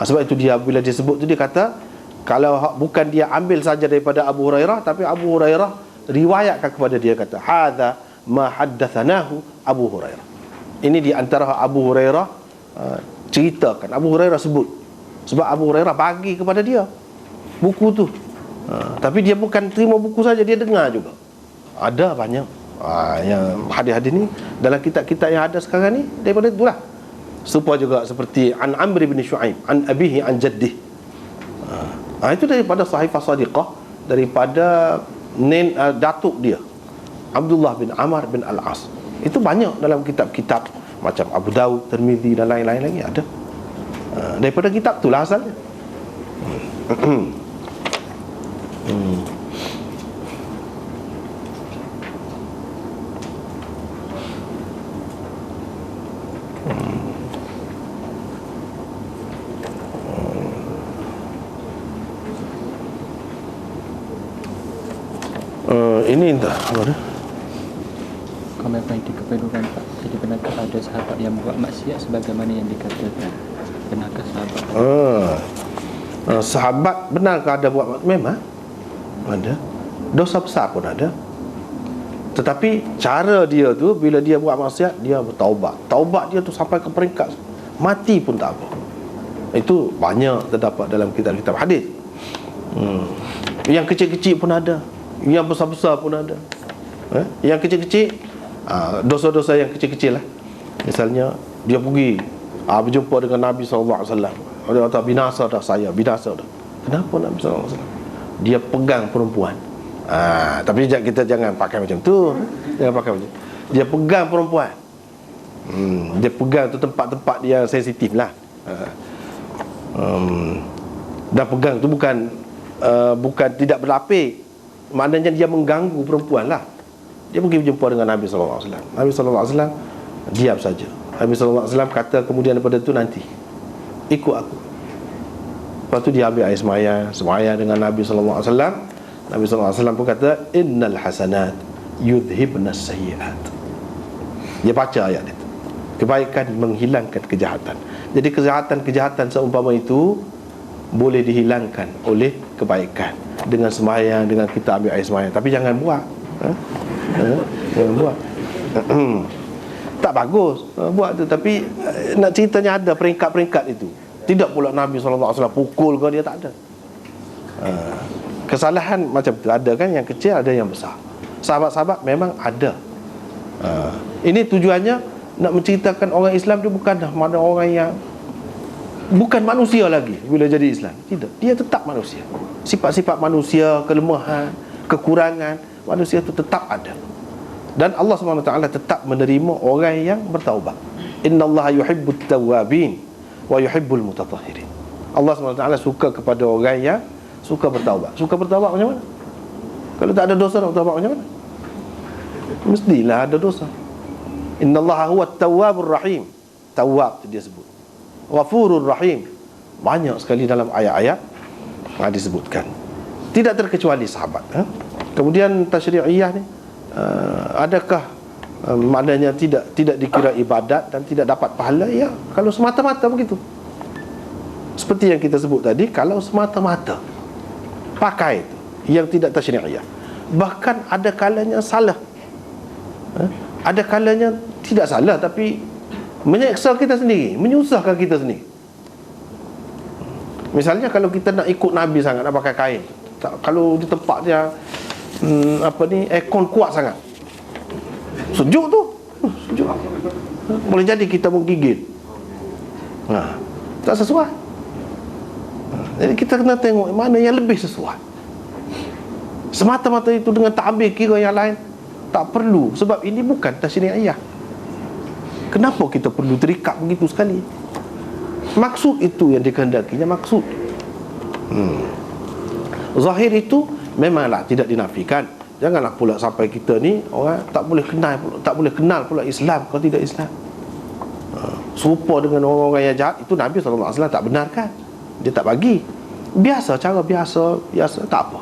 Sebab itu dia bila disebut tu dia kata, kalau bukan dia ambil saja daripada Abu Hurairah, tapi Abu Hurairah riwayatkan kepada dia, kata hadza ma haddatsanahu Abu Hurairah. Ini di antara Abu Hurairah ceritakan, Abu Hurairah sebut. Sebab Abu Hurairah bagi kepada dia buku tu. Tapi dia bukan terima buku saja, dia dengar juga. Ada banyak yang hadis-hadis ni dalam kitab-kitab yang ada sekarang ni daripada itulah. Serupa juga seperti an Amr bin Shu'aib an abihi an jaddih. Itu daripada Sahifah Sadiqah, daripada datuk dia Abdullah bin Amr bin Al-As. Itu banyak dalam kitab-kitab macam Abu Dawud, Tirmizi dan lain-lain lagi ada. Daripada kitab itulah asalnya. Ini entah apa dah. Kami apa yang dikeperlukan Pak? Jadi benarkah ada sahabat yang buat maksiat sebagaimana yang dikatakan? Benarkah sahabat? Sahabat benarkah ada buat maksiat? Memang ada. Dosa besar pun ada. Tetapi cara dia tu, bila dia buat maksiat, dia bertaubat. Taubat dia tu sampai ke peringkat mati pun tak apa. Itu banyak terdapat dalam kitab-kitab hadis. Yang kecil-kecil pun ada, yang besar-besar pun ada. Yang kecil-kecil, dosa-dosa yang kecil-kecil lah. Misalnya dia pergi berjumpa dengan Nabi SAW. Dia kata, binasa dah saya, binasa dah. Kenapa Nabi SAW? Dia pegang perempuan. Tapi kita jangan pakai macam tu. Jangan pakai macam tu. Dia pegang perempuan. Dia pegang tu tempat-tempat dia sensitif lah. Dan pegang tu bukan tidak berlapik. Maknanya dia mengganggu perempuan lah. Dia pergi berjumpa dengan Nabi SAW. Nabi SAW diam saja. Nabi SAW kata kemudian daripada tu, nanti ikut aku. Lepas tu dia ambil air semaya dengan Nabi SAW. Nabi SAW pun kata, innal hasanat yudhibnas sayyiat. Dia baca ayat itu. Kebaikan menghilangkan kejahatan. Jadi kejahatan seumpama itu boleh dihilangkan oleh kebaikan dengan sembahyang, dengan kita ambil air sembahyang. Tapi jangan buat. Jangan buat. Tak bagus buat tu. Tapi nak ceritanya ada peringkat-peringkat itu. Tidak pula Nabi SAW pukul ke dia, tak ada. Kesalahan macam tu ada kan, yang kecil ada yang besar. Sahabat-sahabat memang ada. Ini tujuannya nak menceritakan orang Islam dia bukanlah mana orang yang bukan manusia lagi bila jadi Islam. Tidak, dia tetap manusia. Sifat-sifat manusia, kelemahan, kekurangan manusia itu tetap ada. Dan Allah SWT tetap menerima orang yang bertaubat. Innallaha yuhibbut tawwabin wa yuhibbul mutatahhirin. Allah SWT suka kepada orang yang suka bertaubat. Suka bertaubat macam mana? Kalau tak ada dosa nak bertaubat macam mana? Mestilah ada dosa. Innallaha huwat tawwabur rahim. Tawwab tu dia sebut. Ghafurur rahim. Banyak sekali dalam ayat-ayat disebutkan. Tidak terkecuali sahabat. Kemudian tasyri'iyah ni, adakah maknanya tidak dikira ibadat dan tidak dapat pahala? Ya, kalau semata-mata begitu. Seperti yang kita sebut tadi, kalau semata-mata pakai itu yang tidak tasyri'iyah. Bahkan ada kalanya salah. Ada kalanya tidak salah tapi menyeksa kita sendiri, menyusahkan kita sendiri. Misalnya kalau kita nak ikut Nabi sangat, nak pakai kain, kalau di tempat dia aircon kuat sangat, sejuk tu, sejuk, boleh jadi kita menggigil. Tak sesuai. Jadi kita kena tengok mana yang lebih sesuai. Semata-mata itu dengan tak ambil kira yang lain, tak perlu. Sebab ini bukan tasyri'iyah. Kenapa kita perlu terikat begitu sekali? Maksud itu yang dikehendakinya, maksud. Zahir itu memanglah tidak dinafikan. Janganlah pula sampai kita ni orang tak boleh kenal pula Islam kalau tidak Islam. Serupa dengan orang-orang yang jahat, itu Nabi SAW tak benarkan. Dia tak bagi. Biasa, cara biasa tak apa.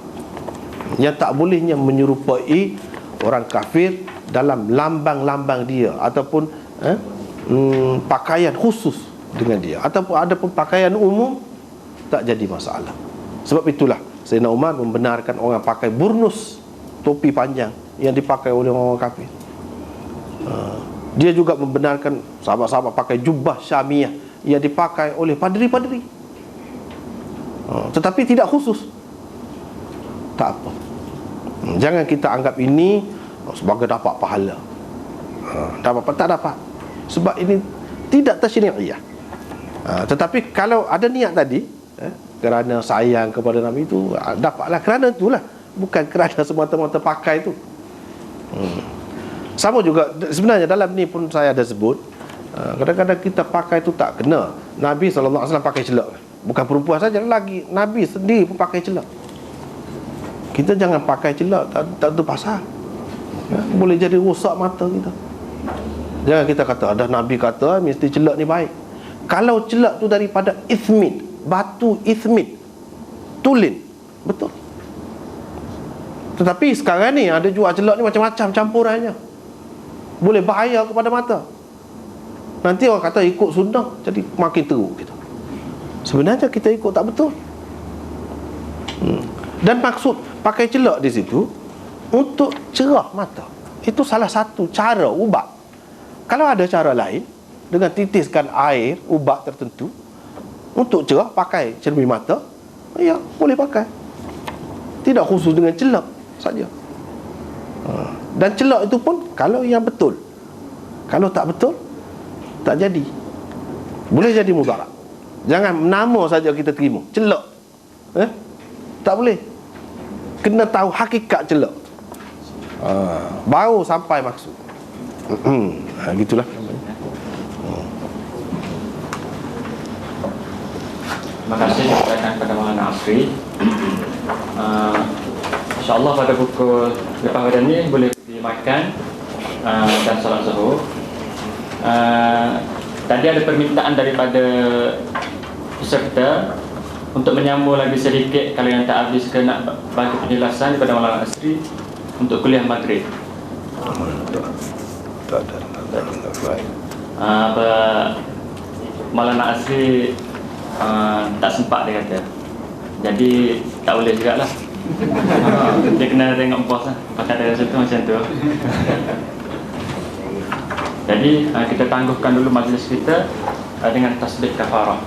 Yang tak bolehnya menyerupai orang kafir dalam lambang-lambang dia, ataupun pakaian khusus dengan dia, ataupun ada pun pakaian umum, tak jadi masalah. Sebab itulah Sayyidina Umar membenarkan orang pakai burnus, topi panjang yang dipakai oleh orang kafir. Dia juga membenarkan sahabat-sahabat pakai jubah syamiyah yang dipakai oleh padri-padri. Tetapi tidak khusus. Tak apa. Jangan kita anggap ini sebagai dapat pahala. Tak dapat. Sebab ini tidak tasyri'iyah. Tetapi kalau ada niat tadi, kerana sayang kepada Nabi itu, dapatlah kerana itulah, bukan kerana semata-mata pakai itu. Sama juga sebenarnya dalam ni pun saya ada sebut, kadang-kadang kita pakai itu tak kena. Nabi SAW pakai celak. Bukan perempuan saja, lagi Nabi sendiri pun pakai celak. Kita jangan pakai celak tak tu pasal. Boleh jadi rosak mata kita. Jangan kita kata ada Nabi kata mesti celak ni baik. Kalau celak tu daripada ithmit, batu ithmit, tulin, betul. Tetapi sekarang ni ada jual celak ni macam-macam campurannya, boleh bahaya kepada mata. Nanti orang kata ikut sunnah, jadi makin teruk kita. Sebenarnya kita ikut tak betul. Dan maksud pakai celak di situ untuk cerah mata. Itu salah satu cara ubat. Kalau ada cara lain, dengan titiskan air ubat tertentu untuk cerah, pakai cermin mata, ya boleh pakai. Tidak khusus dengan celak saja. Dan celak itu pun kalau yang betul. Kalau tak betul, tak jadi. Boleh jadi mudarat. Jangan nama saja kita terima celak. Tak boleh. Kena tahu hakikat celak. Baru sampai maksud. Gitulah. Terima kasih kepada Maulana Asri. InsyaAllah pada pukul lepas badan ni boleh dimakan dan salat zuhur. Tadi ada permintaan daripada peserta untuk menyambung lagi sedikit, kalau yang tak habis ke nak bagi penjelasan daripada Maulana Asri untuk kuliah maghrib. Maulana Asri tak sempat, dia kata. Jadi tak boleh jugalah. Dia kena tengok bos lah, pakai dari situ macam tu. Jadi kita tangguhkan dulu majlis kita dengan tasbih kafarah.